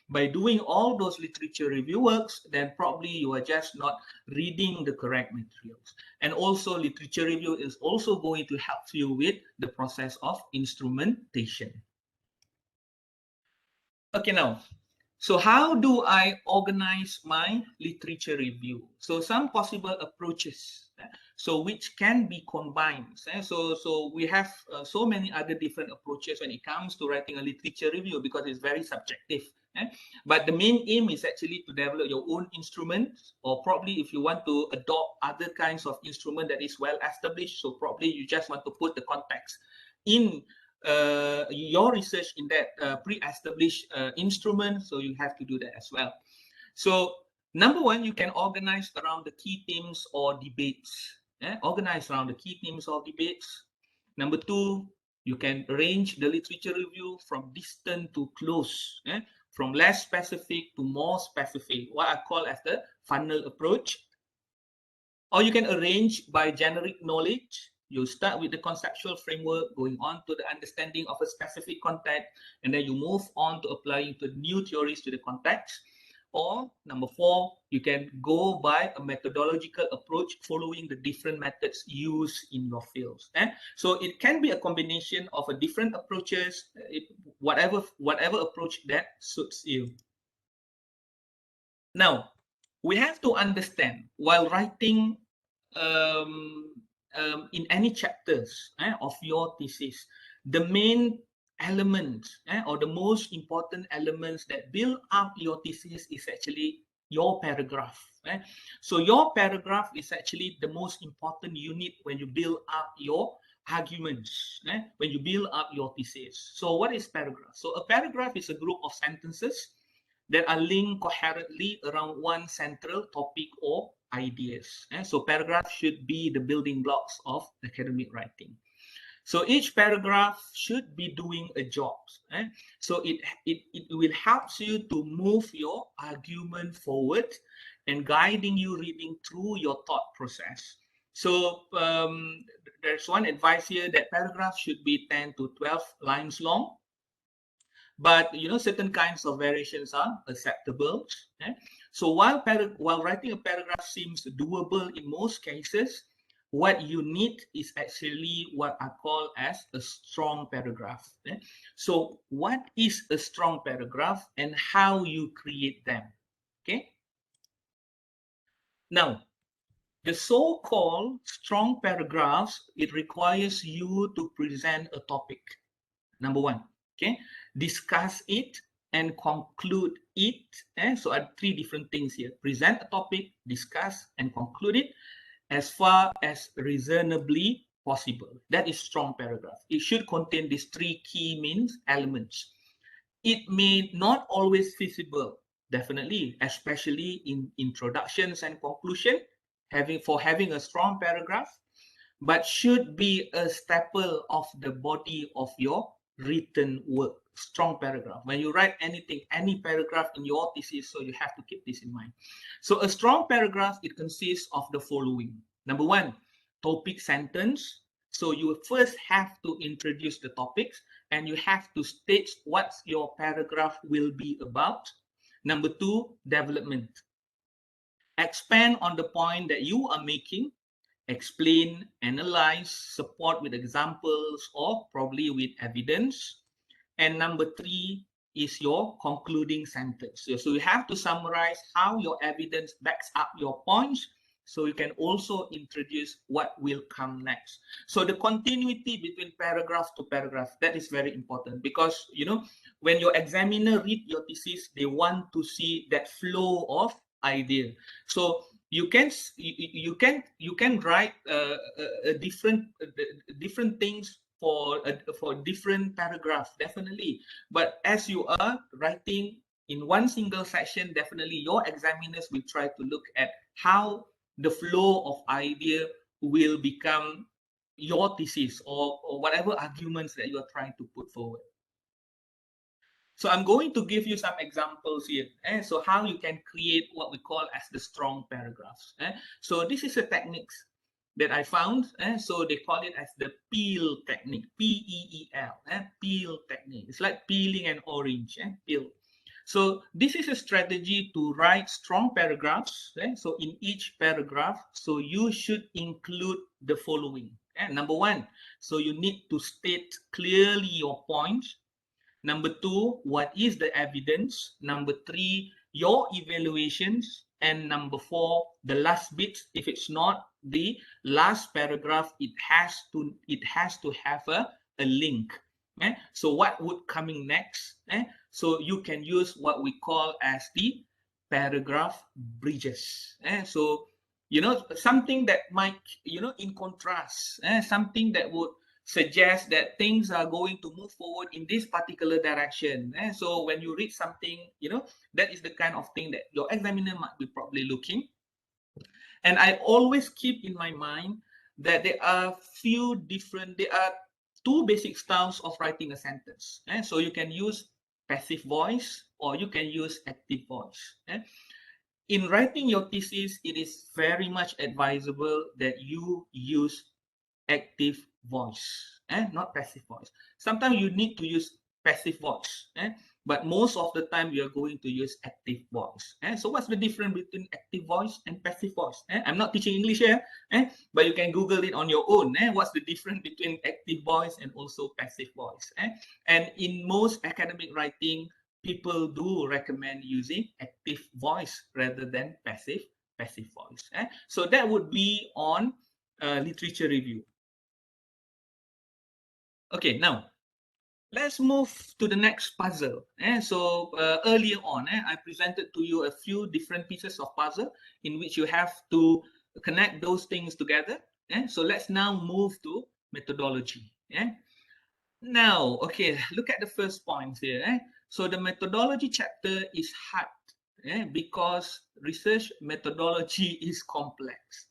by doing all those literature review works, then probably you are just not reading the correct materials. And also literature review is also going to help you with the process of instrumentation. Okay, now, so how do I organize my literature review? So some possible approaches, so which can be combined. So we have so many other different approaches when it comes to writing a literature review because it's very subjective. But the main aim is actually to develop your own instrument, or probably if you want to adopt other kinds of instrument that is well established, so probably you just want to put the context in your research in that pre-established instrument, so you have to do that as well. So number one, you can organize around the key themes or debates. Organize around the key themes or debates. Number two, you can arrange the literature review from distant to close, from less specific to more specific, what I call as the funnel approach. Or you can arrange by generic knowledge. You start with the conceptual framework, going on to the understanding of a specific context, and then you move on to applying to new theories to the context. Or number four, you can go by a methodological approach following the different methods used in your fields. So it can be a combination of a different approaches, whatever approach that suits you. Now, we have to understand while writing in any chapters of your thesis, the main elements or the most important elements that build up your thesis is actually your paragraph. So your paragraph is actually the most important unit when you build up your arguments, when you build up your thesis. So what is paragraph? So a paragraph is a group of sentences that are linked coherently around one central topic or ideas. So paragraphs should be the building blocks of academic writing. So each paragraph should be doing a job. So it will help you to move your argument forward and guiding you reading through your thought process. So there's one advice here that paragraph should be 10 to 12 lines long, but certain kinds of variations are acceptable. So while writing a paragraph seems doable in most cases, what you need is actually what I call as a strong paragraph. So what is a strong paragraph and how you create them? Okay. Now, the so-called strong paragraphs, it requires you to present a topic. Number one, okay, discuss it and conclude it. So three different things here: present a topic, discuss, and conclude it as far as reasonably possible. That is strong paragraph. It should contain these three key means elements. It may not always feasible, definitely, especially in introductions and conclusion, having a strong paragraph, but should be a staple of the body of your written work. Strong paragraph. When you write anything, any paragraph in your thesis, so you have to keep this in mind. So a strong paragraph, it consists of the following. Number one, topic sentence. So you first have to introduce the topics and you have to state what your paragraph will be about. Number two, development. Expand on the point that you are making. Explain, analyze, support with examples or probably with evidence. And number three is your concluding sentence. So you have to summarize how your evidence backs up your points, so you can also introduce what will come next. So the continuity between paragraph to paragraph, that is very important, because when your examiner read your thesis, they want to see that flow of idea. So you can write different things for different paragraphs, definitely. But as you are writing in one single section, definitely your examiners will try to look at how the flow of idea will become your thesis or whatever arguments that you are trying to put forward. So I'm going to give you some examples here. So how you can create what we call as the strong paragraphs. So this is a technique that I found. So they call it as the peel technique, P-E-E-L, peel technique. It's like peeling an orange, peel. So this is a strategy to write strong paragraphs. So in each paragraph, so you should include the following. Number one, so you need to state clearly your points. Number two, what is the evidence? Number three, your evaluations. And number four, the last bit, if it's not the last paragraph, it has to have a link. So what would coming next? So you can use what we call as the paragraph bridges. So something that might in contrast, something that would suggest that things are going to move forward in this particular direction. So when you read something, that is the kind of thing that your examiner might be probably looking. And I always keep in my mind that there are two basic styles of writing a sentence. So you can use passive voice or you can use active voice. In writing your thesis, it is very much advisable that you use active voice, not passive voice. Sometimes you need to use passive voice, but most of the time you are going to use active voice. So what's the difference between active voice and passive voice? I'm not teaching English here, but you can Google it on your own. What's the difference between active voice and also passive voice? And in most academic writing, people do recommend using active voice rather than passive voice. So that would be on literature review. Okay, now let's move to the next puzzle. So earlier on, I presented to you a few different pieces of puzzle in which you have to connect those things together. So let's now move to methodology. Now, okay, look at the first point here. So the methodology chapter is hard because research methodology is complex.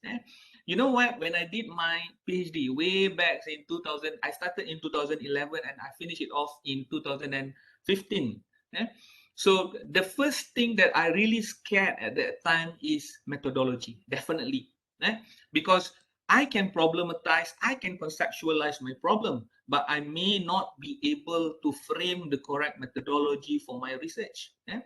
You know what? When I did my PhD way back in 2000, I started in 2011 and I finished it off in 2015. Yeah? So the first thing that I really scared at that time is methodology, definitely. Eh? Because I can problematize, I can conceptualize my problem, but I may not be able to frame the correct methodology for my research. Eh?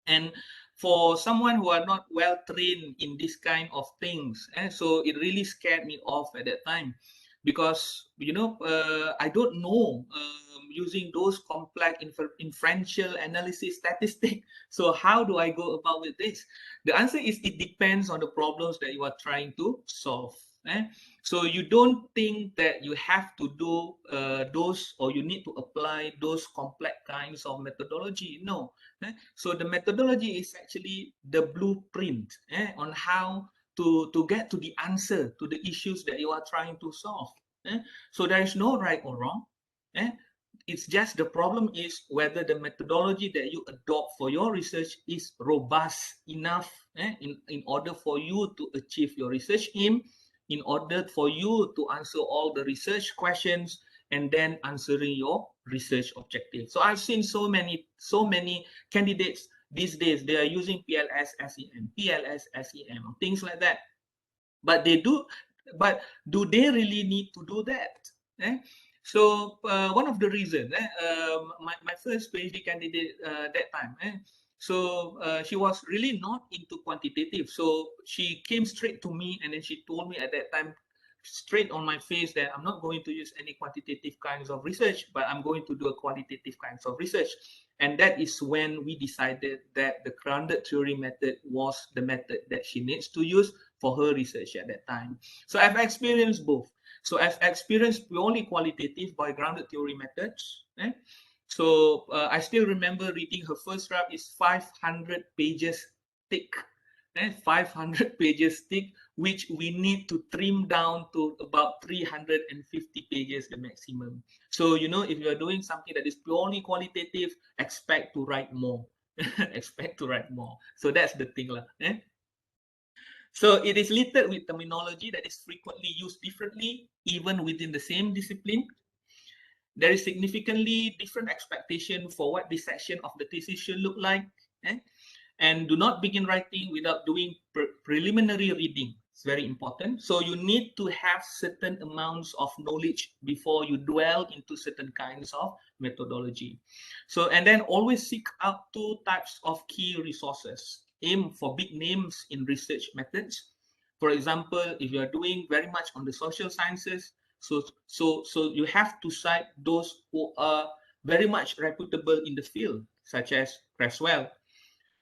And for someone who are not well trained in this kind of things, so it really scared me off at that time, because I don't know, using those complex inferential analysis statistic. So how do I go about with this? The answer is it depends on the problems that you are trying to solve. eh? So you don't think that you have to do those, or you need to apply those complex kinds of methodology. No. So the methodology is actually the blueprint on how to get to the answer to the issues that you are trying to solve. So there is no right or wrong. eh. It's just the problem is whether the methodology that you adopt for your research is robust enough in order for you to achieve your research aim, in order for you to answer all the research questions, and then answering your research objective. So I've seen so many candidates these days, they are using PLS SEM, things like that. But do they really need to do that? Eh? So one of the reasons, my first PhD candidate that time, so she was really not into quantitative. So she came straight to me and then she told me at that time, straight on my face, that I'm not going to use any quantitative kinds of research, but I'm going to do a qualitative kinds of research. And that is when we decided that the grounded theory method was the method that she needs to use for her research at that time. So I've experienced both. So I've experienced purely qualitative by grounded theory methods. So I still remember reading her first draft is 500 pages thick. 500 pages thick, which we need to trim down to about 350 pages the maximum. So, if you're doing something that is purely qualitative, expect to write more. Expect to write more. So that's the thing. So it is littered with terminology that is frequently used differently, even within the same discipline. There is significantly different expectation for what this section of the thesis should look like. Eh? And do not begin writing without doing preliminary reading. It's very important. So you need to have certain amounts of knowledge before you dwell into certain kinds of methodology. So, and then always seek out two types of key resources. Aim for big names in research methods. For example, if you are doing very much on the social sciences, so you have to cite those who are very much reputable in the field, such as Creswell.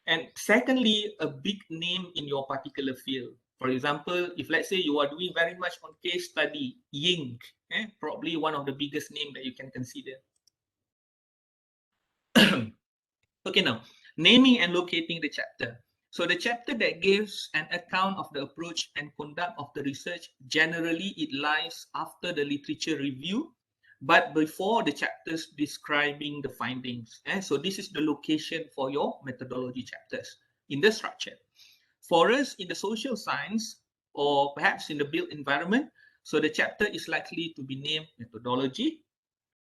And secondly, a big name in your particular field. For example, if let's say you are doing very much on case study, Ying, probably one of the biggest name that you can consider. Okay, now, naming and locating the chapter. So the chapter that gives an account of the approach and conduct of the research, generally it lies after the literature review, but before the chapters describing the findings. So this is the location for your methodology chapters in the structure. For us in the social science, or perhaps in the built environment, so the chapter is likely to be named methodology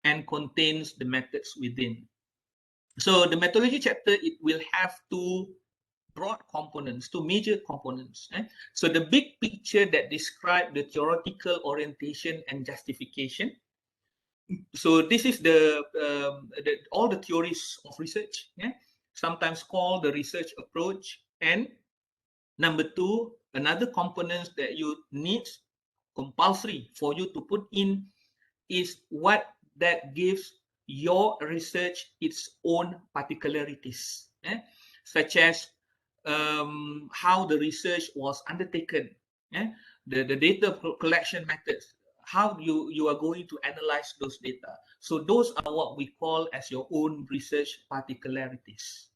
and contains the methods within. So the methodology chapter, it will have two broad components, two major components. So the big picture that describe the theoretical orientation and justification. So this is all the theories of research, sometimes called the research approach. And number two, another component that you need compulsory for you to put in is what that gives your research its own particularities, such as how the research was undertaken, the data collection methods, how you are going to analyze those data. So those are what we call as your own research particularities.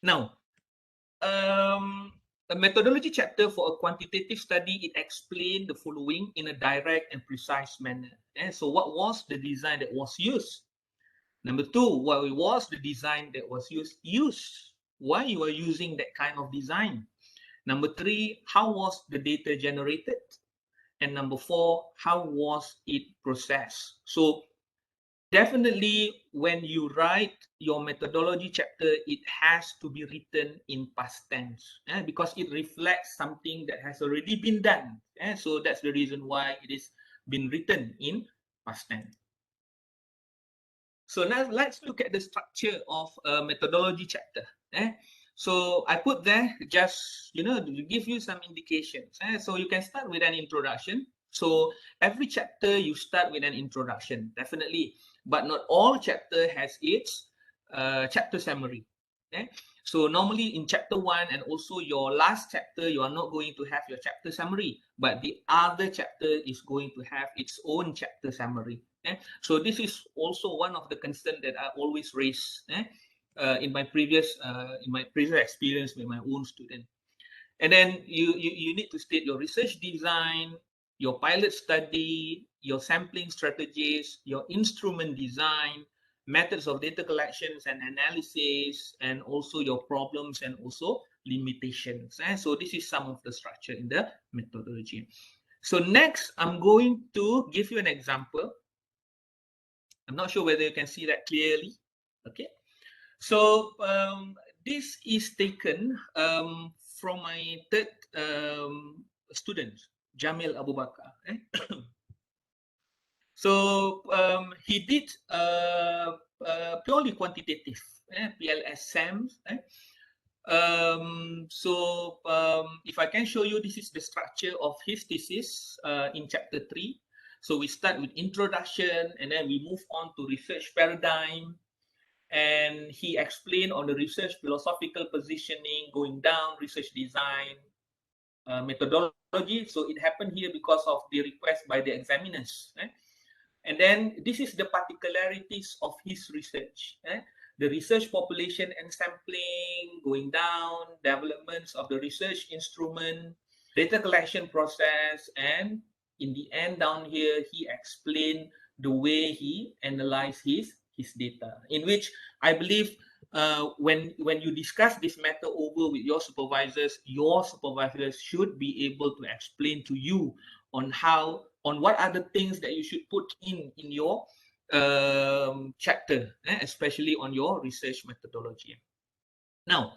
Now, a methodology chapter for a quantitative study, it explained the following in a direct and precise manner. So what was the design that was used? Number two, what was the design that was used? Why you are using that kind of design? Number 3, how was the data generated? And number 4, how was it processed? So definitely when you write your methodology chapter, it has to be written in past tense, because it reflects something that has already been done. So that's the reason why it is been written in past tense. So now let's look at the structure of a methodology chapter. So I put there just, to give you some indications. So you can start with an introduction. So every chapter you start with an introduction, definitely. But not all chapter has its chapter summary. So normally in chapter 1 and also your last chapter, you are not going to have your chapter summary, but the other chapter is going to have its own chapter summary. So this is also one of the concerns that I always raise in my previous experience with my own student. And then you need to state your research design, your pilot study, your sampling strategies, your instrument design, methods of data collections and analysis, and also your problems and also limitations. So this is some of the structure in the methodology. So next, I'm going to give you an example. I'm not sure whether you can see that clearly. Okay. So this is taken from my third student, Jamil Abu Bakar. So he did purely quantitative, PLS SAMs. If I can show you, this is the structure of his thesis in chapter 3. So we start with introduction, and then we move on to research paradigm, and he explained on the research philosophical positioning, going down research design, methodology. So it happened here because of the request by the examiners. And then this is the particularities of his research. The research population and sampling, going down, developments of the research instrument, data collection process, and in the end down here, he explained the way he analyzed his data, in which I believe when you discuss this matter over with your supervisors should be able to explain to you on what are the things that you should put in your chapter, especially on your research methodology. Now,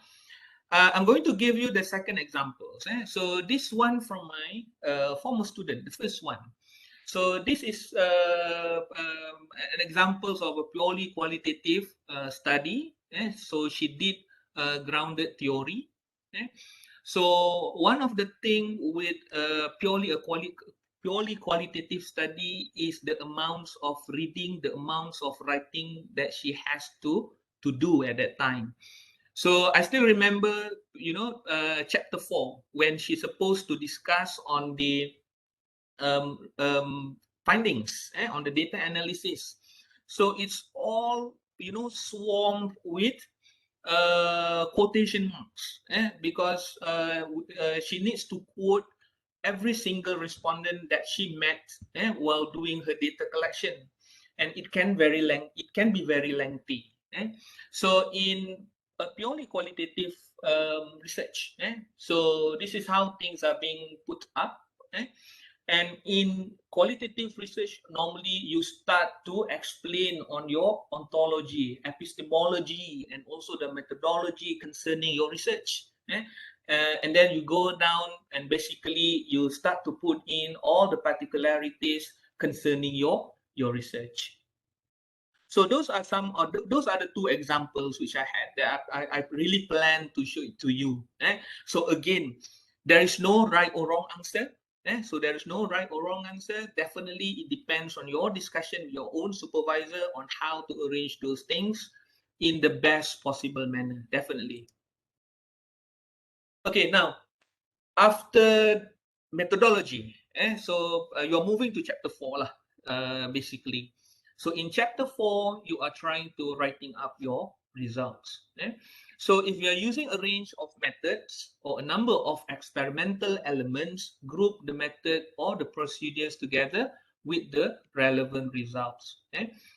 I'm going to give you the second example. So this one from my former student, the first one. So this is an examples of a purely qualitative study. So she did grounded theory. So one of the thing with purely qualitative study is the amounts of reading, the amounts of writing that she has to do at that time. So I still remember, chapter 4, when she's supposed to discuss on the findings on the data analysis. So it's all, swarmed with quotation marks, because she needs to quote every single respondent that she met while doing her data collection, and it can be very lengthy. So in a purely qualitative research, so this is how things are being put up. And in qualitative research, normally you start to explain on your ontology, epistemology, and also the methodology concerning your research. And then you go down and basically you start to put in all the particularities concerning your research. So those are the two examples which I had that I really plan to show it to you. So again, there is no right or wrong answer. So there is no right or wrong answer. Definitely, it depends on your discussion with your own supervisor on how to arrange those things in the best possible manner. Definitely. Okay, now after methodology, so you're moving to chapter 4 lah, basically. So in chapter 4, you are trying to writing up your results. So if you are using a range of methods or a number of experimental elements, group the method or the procedures together with the relevant results.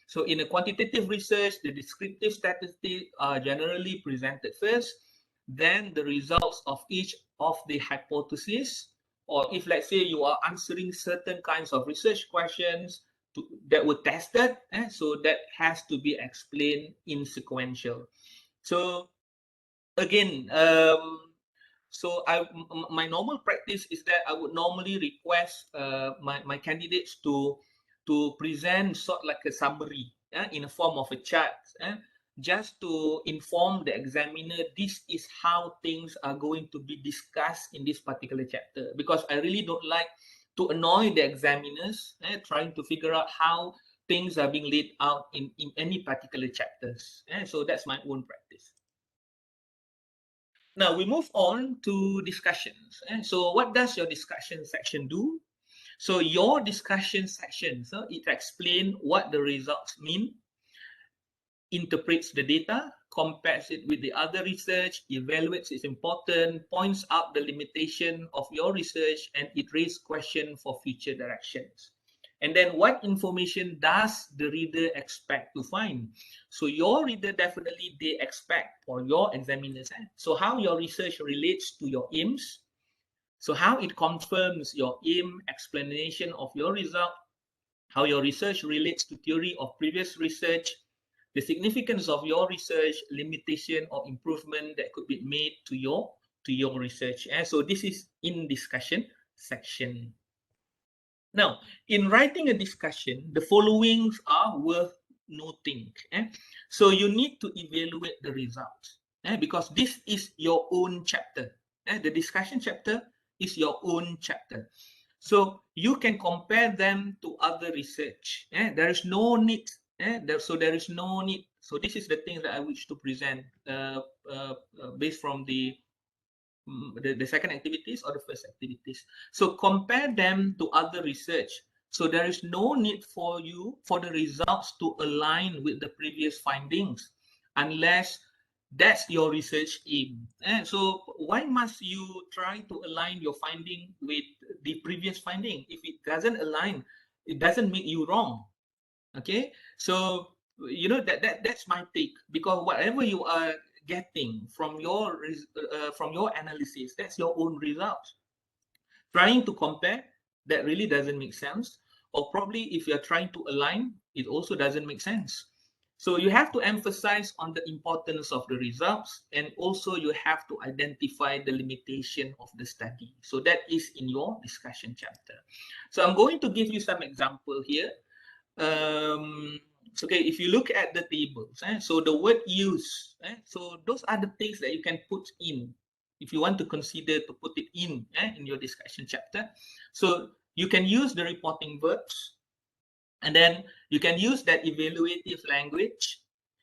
So in a quantitative research, the descriptive statistics are generally presented first. then the results of each of the hypotheses, or if let's say you are answering certain kinds of research questions that were tested, so that has to be explained in sequential. So again, so my normal practice is that I would normally request my candidates to present sort like a summary in a form of a chart, just to inform the examiner this is how things are going to be discussed in this particular chapter, because I really don't like to annoy the examiners trying to figure out how things are being laid out in any particular chapters. So that's my own practice. Now we move on to discussions. So what does your discussion section do? So your discussion section, so it explains what the results mean, interprets the data, compares it with the other research, evaluates its importance, points out the limitation of your research, and it raises questions for future directions. And then what information does the reader expect to find? So your reader definitely they expect, or your examiners, so how your research relates to your aims, so how it confirms your aim, explanation of your result, how your research relates to theory of previous research, the significance of your research, limitation or improvement that could be made to your research. So this is in discussion section. Now, in writing a discussion, the followings are worth noting. So you need to evaluate the results because this is your own chapter. The discussion chapter is your own chapter. So you can compare them to other research. There is no need. So there is no need. So this is the thing that I wish to present based from the second activities or the first activities. So compare them to other research. So there is no need for you for the results to align with the previous findings unless that's your research aim. So why must you try to align your finding with the previous finding? If it doesn't align, it doesn't make you wrong. Okay, so you know that's my take, because whatever you are getting from your analysis, that's your own results. Trying to compare, that really doesn't make sense, or probably if you're trying to align, it also doesn't make sense. So you have to emphasize on the importance of the results, and also you have to identify the limitation of the study. So that is in your discussion chapter. So I'm going to give you some example here. Okay, if you look at the tables, so the word use, so those are the things that you can put in if you want to consider to put it in your discussion chapter. So you can use the reporting verbs, and then you can use that evaluative language,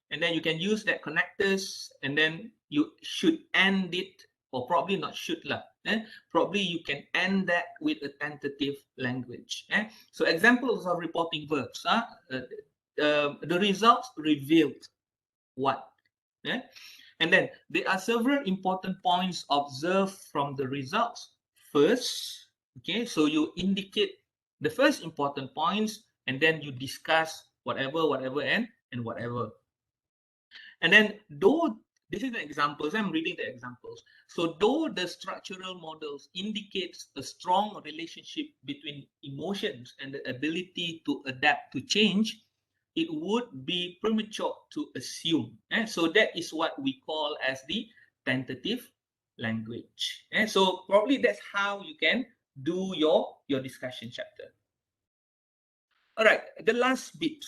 and then you can use that connectors, and then you should end it, or probably not should lah. Probably you can end that with a tentative language. So examples of reporting verbs. The results revealed what? And then there are several important points observed from the results. First, okay, so you indicate the first important points, and then you discuss whatever, and whatever. And then though this is the examples, I'm reading the examples. So though the structural models indicates a strong relationship between emotions and the ability to adapt to change, it would be premature to assume. So that is what we call as the tentative language. So probably that's how you can do your discussion chapter. All right, the last bit,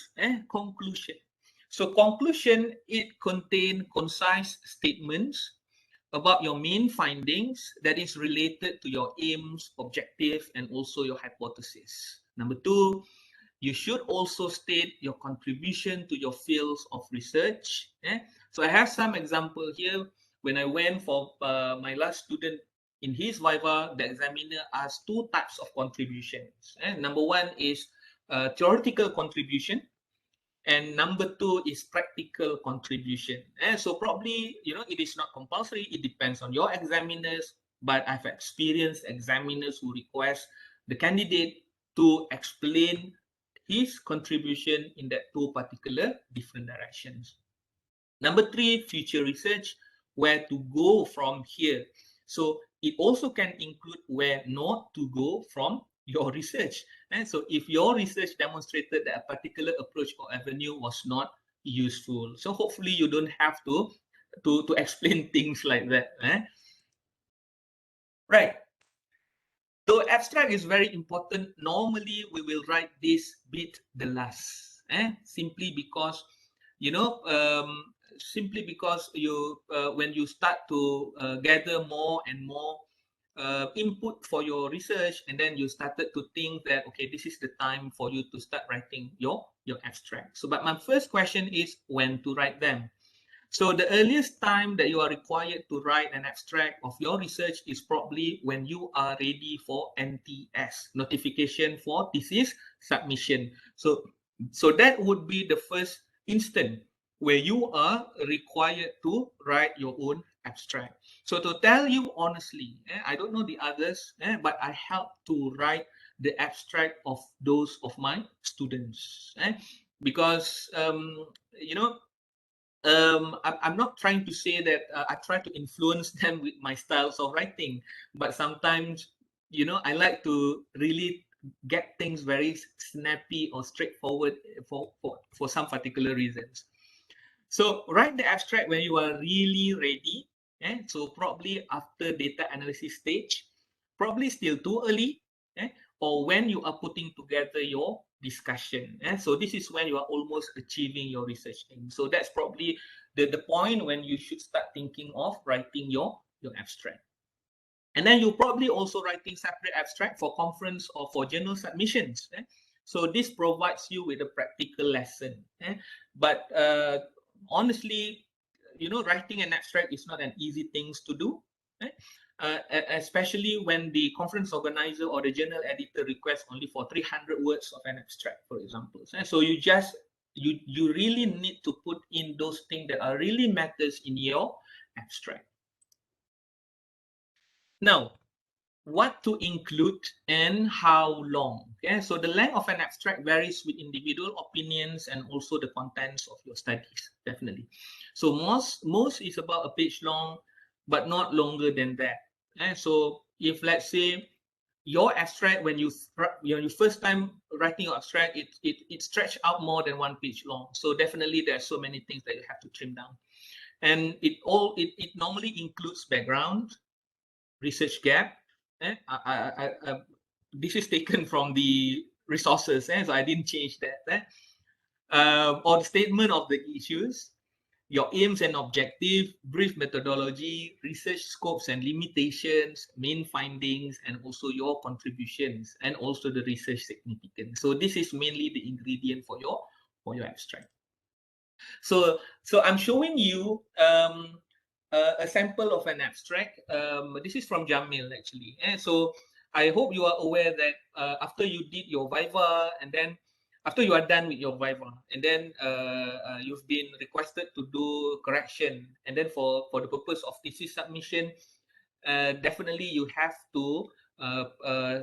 conclusion. So conclusion, it contains concise statements about your main findings that is related to your aims, objective, and also your hypothesis. Number two, you should also state your contribution to your fields of research. So I have some example here. When I went for my last student in his Viva, the examiner asked two types of contributions. Number one is theoretical contribution, and number two is practical contribution. So probably, it is not compulsory. It depends on your examiners, but I've experienced examiners who request the candidate to explain his contribution in that two particular different directions. Number three, future research. where to go from here. So it also can include where not to go from your research. And so if your research demonstrated that a particular approach or avenue was not useful, so hopefully you don't have to explain things like that. Right. So abstract is very important. Normally, we will write this bit the last, simply because, you know, simply because you when you start to gather more and more input for your research, and then you started to think that okay, this is the time for you to start writing your abstract. So, but my first question is when to write them. So the earliest time that you are required to write an abstract of your research is probably when you are ready for NTS, notification for thesis submission. So that would be the first instant where you are required to write your own abstract. So to tell you honestly, I don't know the others, but I help to write the abstract of those of my students, because you know I'm not trying to say that I try to influence them with my styles of writing, but sometimes, I like to really get things very snappy or straightforward for some particular reasons. So write the abstract when you are really ready. So probably after data analysis stage, probably still too early, or when you are putting together your discussion. So this is when you are almost achieving your research aim. So that's probably the point when you should start thinking of writing your abstract. And then you're probably also writing separate abstract for conference or for journal submissions. So this provides you with a practical lesson. But honestly, writing an abstract is not an easy thing to do. eh? Especially when the conference organizer or the journal editor requests only for 300 words of an abstract, for example. So you really need to put in those things that are really matters in your abstract. Now, what to include and how long. Okay, so the length of an abstract varies with individual opinions and also the contents of your studies, definitely. So most is about a page long, but not longer than that. So if let's say your abstract, when you first time writing your abstract, it stretched out more than 1 page long. So definitely there are so many things that you have to trim down. And it normally includes background, research gap. This is taken from the resources, so I didn't change that. Or the statement of the issues, your aims and objective, brief methodology, research scopes and limitations, main findings, and also your contributions, and also the research significance. So this is mainly the ingredient for your abstract. So I'm showing you a sample of an abstract. This is from Jamil actually. So I hope you are aware that after you did your Viva, and then after you are done with your Viva, and then you've been requested to do correction, and then for the purpose of thesis submission, definitely you have to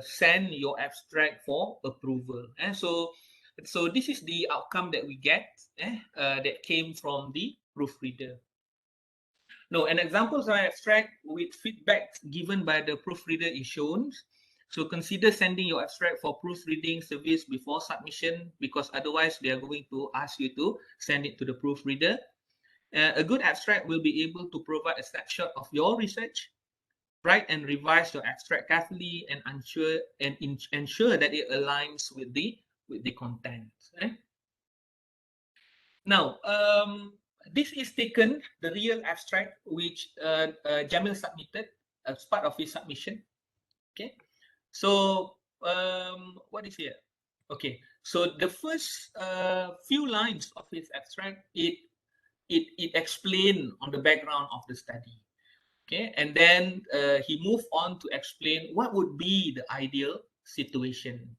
send your abstract for approval. So this is the outcome that we get that came from the proofreader. Now, an example of an abstract with feedback given by the proofreader is shown. So consider sending your abstract for proofreading service before submission, because otherwise they are going to ask you to send it to the proofreader. A good abstract will be able to provide a snapshot of your research, write and revise your abstract carefully, and ensure that it aligns with the content. Now, this is taken, the real abstract, which Jamil submitted as part of his submission. Okay, so what is here? Okay, so the first few lines of his abstract, it explained on the background of the study. Okay, and then he moved on to explain what would be the ideal situation.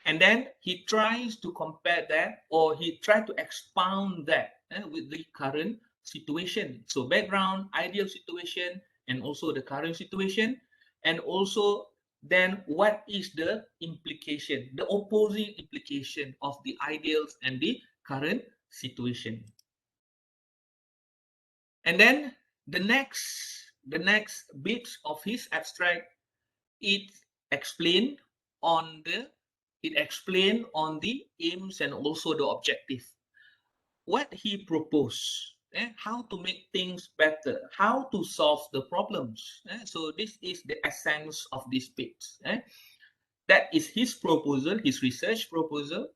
And then he tries to compare that, or he tried to expound that with the current situation. So background, ideal situation, and also the current situation. And also then what is the implication, the opposing implication of the ideals and the current situation. And then the next bits of his abstract, it explained on the aims and also the objective, what he proposed, how to make things better, how to solve the problems. So this is the essence of this bit. That is his proposal, his research proposal,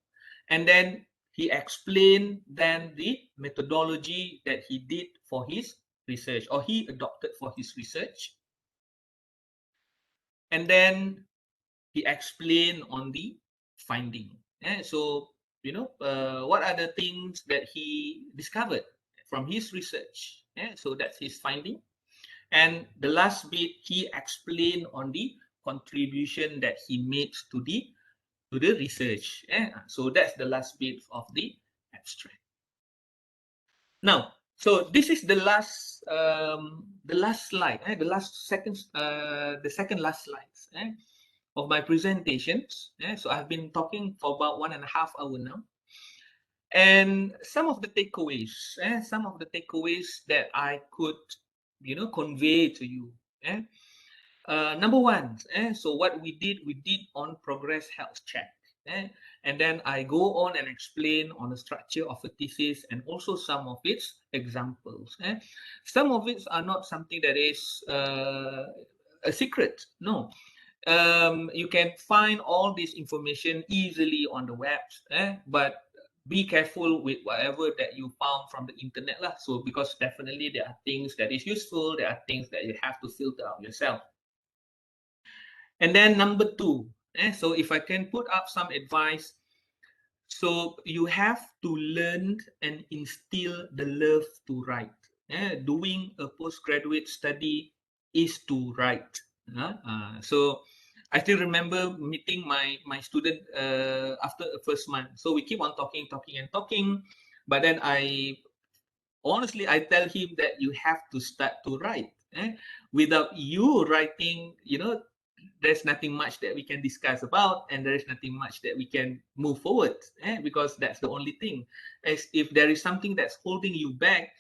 and then he explained then the methodology that he did for his research, or he adopted for his research, and then he explained on the finding. So what are the things that he discovered from his research. So that's his finding. And the last bit, he explained on the contribution that he made to the research. So that's the last bit of the abstract. Now, so this is the last slide, the second last slides of my presentations. So I've been talking for about 1.5 hours now, and some of the takeaways that I could convey to you. Number one, so what we did on progress health check. And then I go on and explain on the structure of a thesis and also some of its examples. Some of it are not something that is a secret. No, you can find all this information easily on the web, but be careful with whatever that you found from the internet lah. So because definitely there are things that is useful, there are things that you have to filter out yourself. And then number two, so if I can put up some advice, so you have to learn and instill the love to write. Doing a postgraduate study is to write. So I still remember meeting my student after the first month. So we keep on talking, but then honestly, I tell him that you have to start to write. Without you writing, there's nothing much that we can discuss about, and there is nothing much that we can move forward, because that's the only thing. As if there is something that's holding you back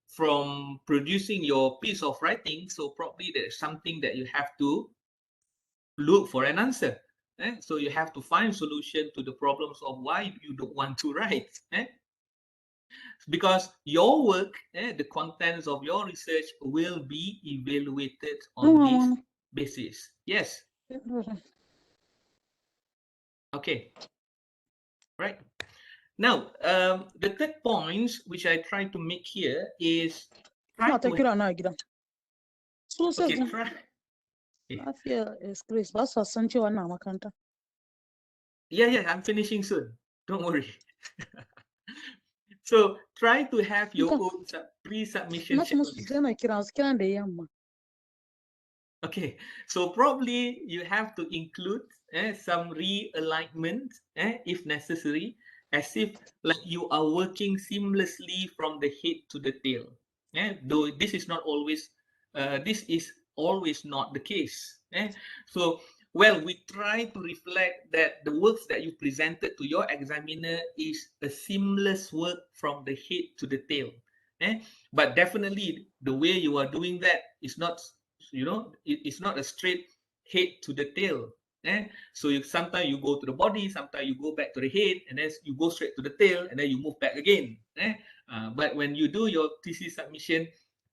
from producing your piece of writing, so probably there's something that you have to look for an answer. So you have to find solution to the problems of why you don't want to write. Because your work, the contents of your research will be evaluated on this basis. Yes. Okay. Right. Now, the third point which I try to make here is try to. Okay, try. Yeah, I'm finishing soon. Don't worry. So try to have your own pre-submission checklist. Okay, so probably you have to include some realignment if necessary, as if like you are working seamlessly from the head to the tail. Though this is always not the case. So, well, we try to reflect that the works that you presented to your examiner is a seamless work from the head to the tail. But definitely the way you are doing that is not, it's not a straight head to the tail. So sometimes you go to the body, sometimes you go back to the head, and then you go straight to the tail, and then you move back again. But when you do your thesis submission,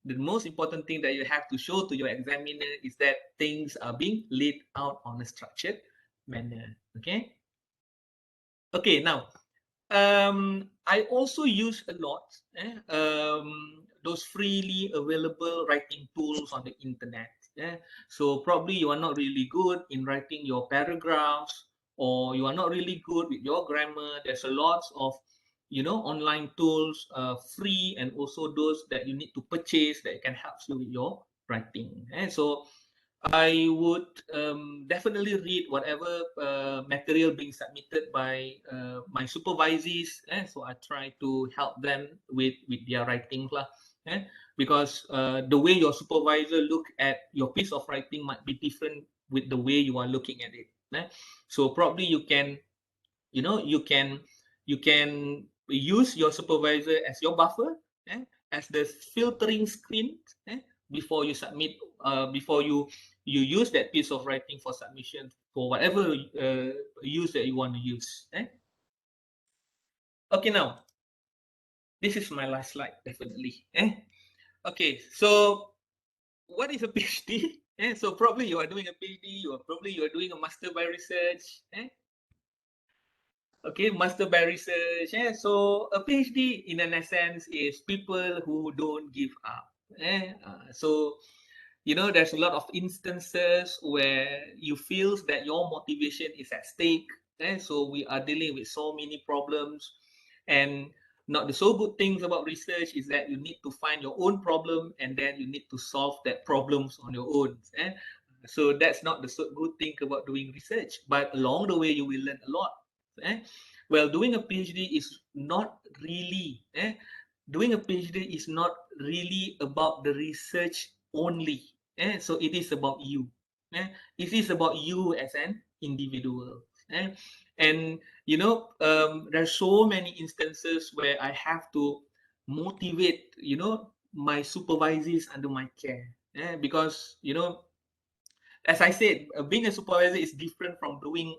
the most important thing that you have to show to your examiner is that things are being laid out on a structured manner. Okay, now I also use a lot those freely available writing tools on the internet. So probably you are not really good in writing your paragraphs, or you are not really good with your grammar. There's a lot of online tools, free, and also those that you need to purchase that can help you with your writing. So I would definitely read whatever material being submitted by my supervisees. So I try to help them with their writing lah. Because the way your supervisor look at your piece of writing might be different with the way you are looking at it. So probably you can use your supervisor as your buffer, as the filtering screen before you submit, before you use that piece of writing for submission for whatever use that you want to use. Okay, now this is my last slide, definitely. Okay, so what is a PhD? So probably you are doing a PhD, or probably you are doing a master by research. Okay, master by research. So a PhD in an essence is people who don't give up. So there's a lot of instances where you feel that your motivation is at stake. So we are dealing with so many problems, and not the so good things about research is that you need to find your own problem and then you need to solve that problems on your own. So that's not the so good thing about doing research, but along the way you will learn a lot. Well, doing a PhD is not really doing a PhD is not really about the research only. So it is about you. It is about you as an individual. And there's so many instances where I have to motivate, my supervisors under my care. Because as I said, being a supervisor is different from doing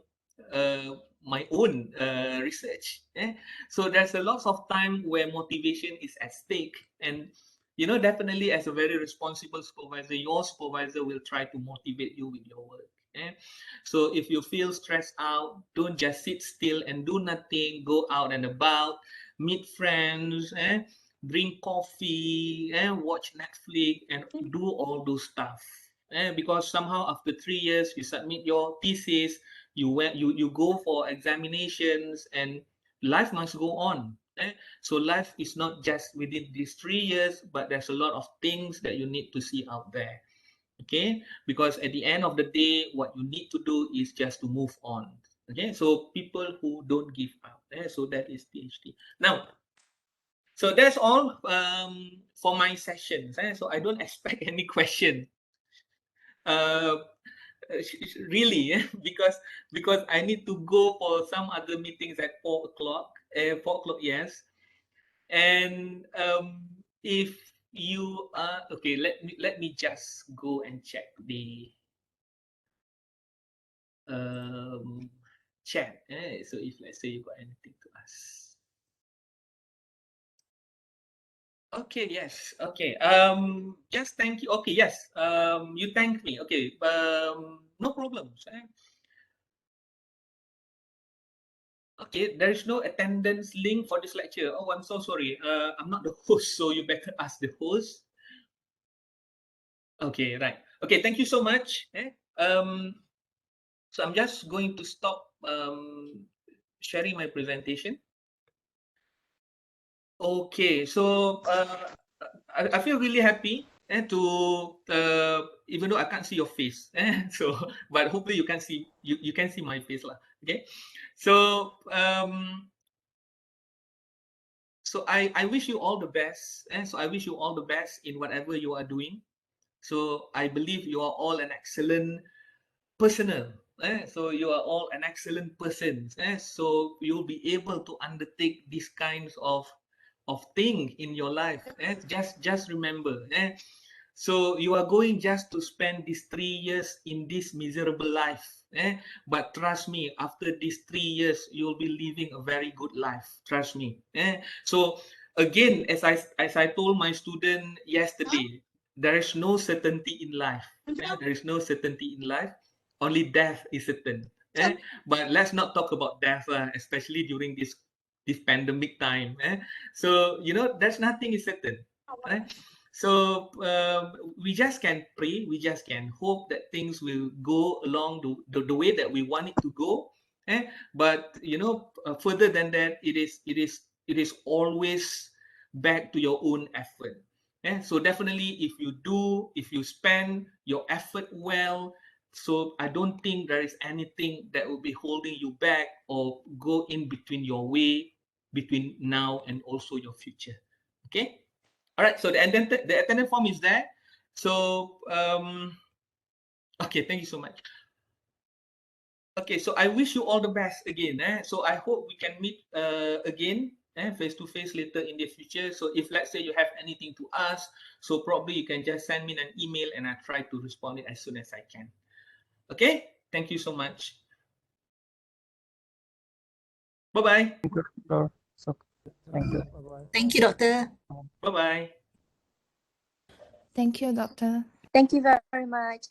my own research. So there's a lot of time where motivation is at stake, and definitely as a very responsible supervisor, your supervisor will try to motivate you with your work. So if you feel stressed out, don't just sit still and do nothing. Go out and about, meet friends, drink coffee, watch Netflix, and do all those stuff. Because somehow after 3 years you submit your thesis, you go for examinations, and life must go on. So life is not just within these 3 years, but there's a lot of things that you need to see out there. Okay, because at the end of the day, what you need to do is just to move on. Okay, so people who don't give up. So that is PhD. Now, so that's all for my sessions. So I don't expect any question. Uh, really, because I need to go for some other meetings at 4 o'clock. 4 o'clock, yes. And if you are okay, let me just go and check the um, chat. So if let's say you got anything to ask. Okay, yes. Okay. Just thank you. Okay, yes. You thank me. Okay. No problems. Okay, there is no attendance link for this lecture. Oh, I'm so sorry. I'm not the host, so you better ask the host. Okay, right. Okay, thank you so much. So I'm just going to stop sharing my presentation. Okay, so I feel really happy to even though I can't see your face, so but hopefully you can see you can see my face lah. Okay, so so I wish you all the best, so I wish you all the best in whatever you are doing. So I believe you are all an excellent personal. So you are all an excellent person. So you'll be able to undertake these kinds of thing in your life. Just remember. So you are going just to spend these 3 years in this miserable life. But trust me, after these 3 years, you'll be living a very good life. Trust me. So again, as I told my student yesterday, there is no certainty in life. There is no certainty in life. Only death is certain. But let's not talk about death, especially during this pandemic time. So there's nothing is certain. Eh? So we just can pray, we just can hope that things will go along the way that we want it to go. But further than that, it is always back to your own effort. So definitely, if you spend your effort well, so I don't think there is anything that will be holding you back or go in between your way between now and also your future. Okay. All right, so the attendance form is there. So okay, thank you so much. Okay, so I wish you all the best again. So I hope we can meet again face to face later in the future. So if let's say you have anything to ask, so probably you can just send me an email and I try to respond it as soon as I can. Okay, thank you so much. Bye bye. Thank you, Doctor. So, thank you. Thank you, Doctor. Bye bye. Thank you, Doctor. Thank you very much.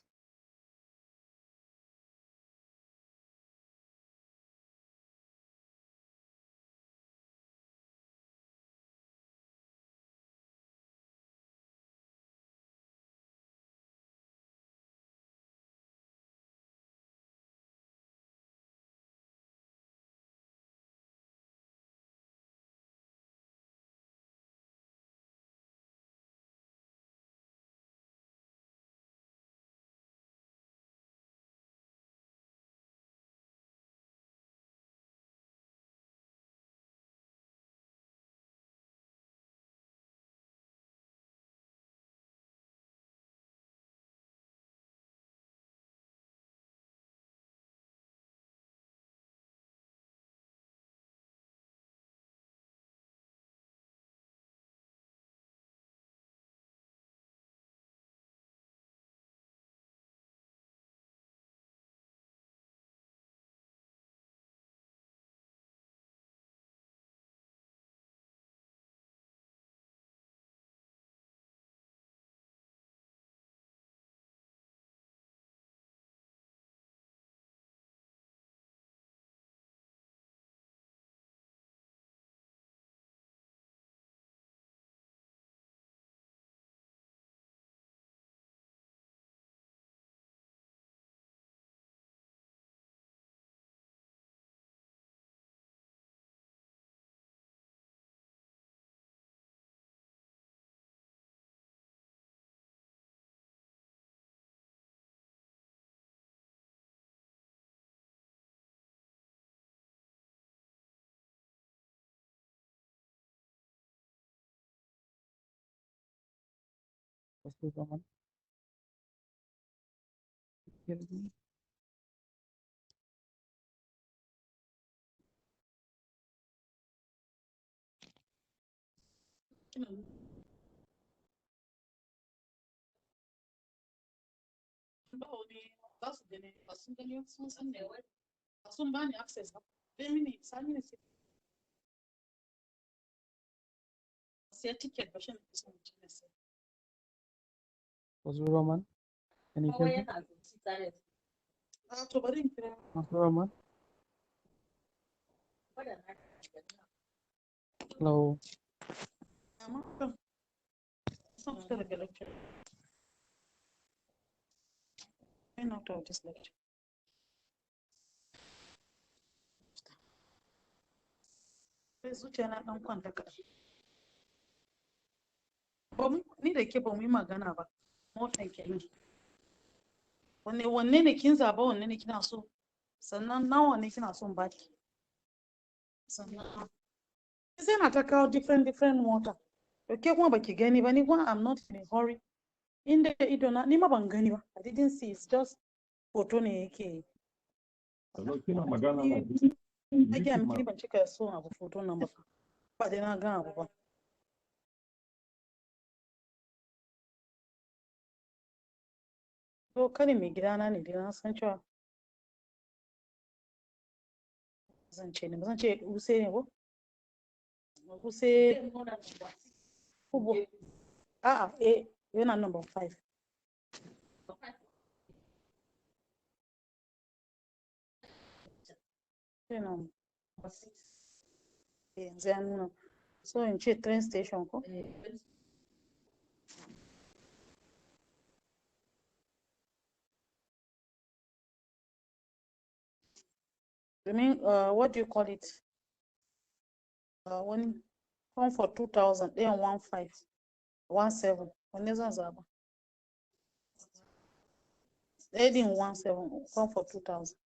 First Roman. Hear me? First Roman. Can you hear me? First Roman. Hello. Out of this lecture. Zuciya na dan kwanta kaɗan. Ni da ke ba mu yi magana ba. Motan kenan. Wanne ne kin zaba, wanne ne kina so? Sannan nawa ne kina son baki? Sannan sai na ta kawo different mota. To ke kuma baki gani ba, ni kuma I'm not in a hurry. Inda ido na ni ma ban gani ba. I didn't see, it's just photo ne yake. Kina magana na Ake miki ni ban cika so abu photo nan ba. Ba dai na gan abu ba. To kare mai gidana ne dai na san cewa zance ne, zan ce use ne ko? Use kubo. A'a, yana number 5. Yana yanzu ya nuna. So in ce train station ko? You mean, what do you call it? One for 2,000, then 15, 17. Wanne zan zaba? Heading 17, come for 2,000.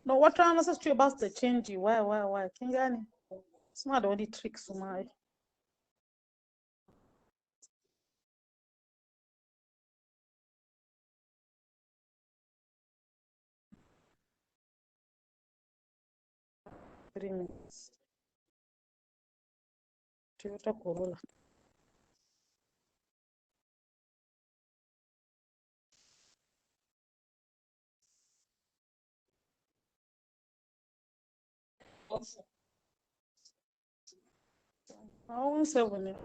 No, what trying to say about the change? Why? Kingani. Smart only tricks my. Three minutes. Toyota Corolla. I won't say when it.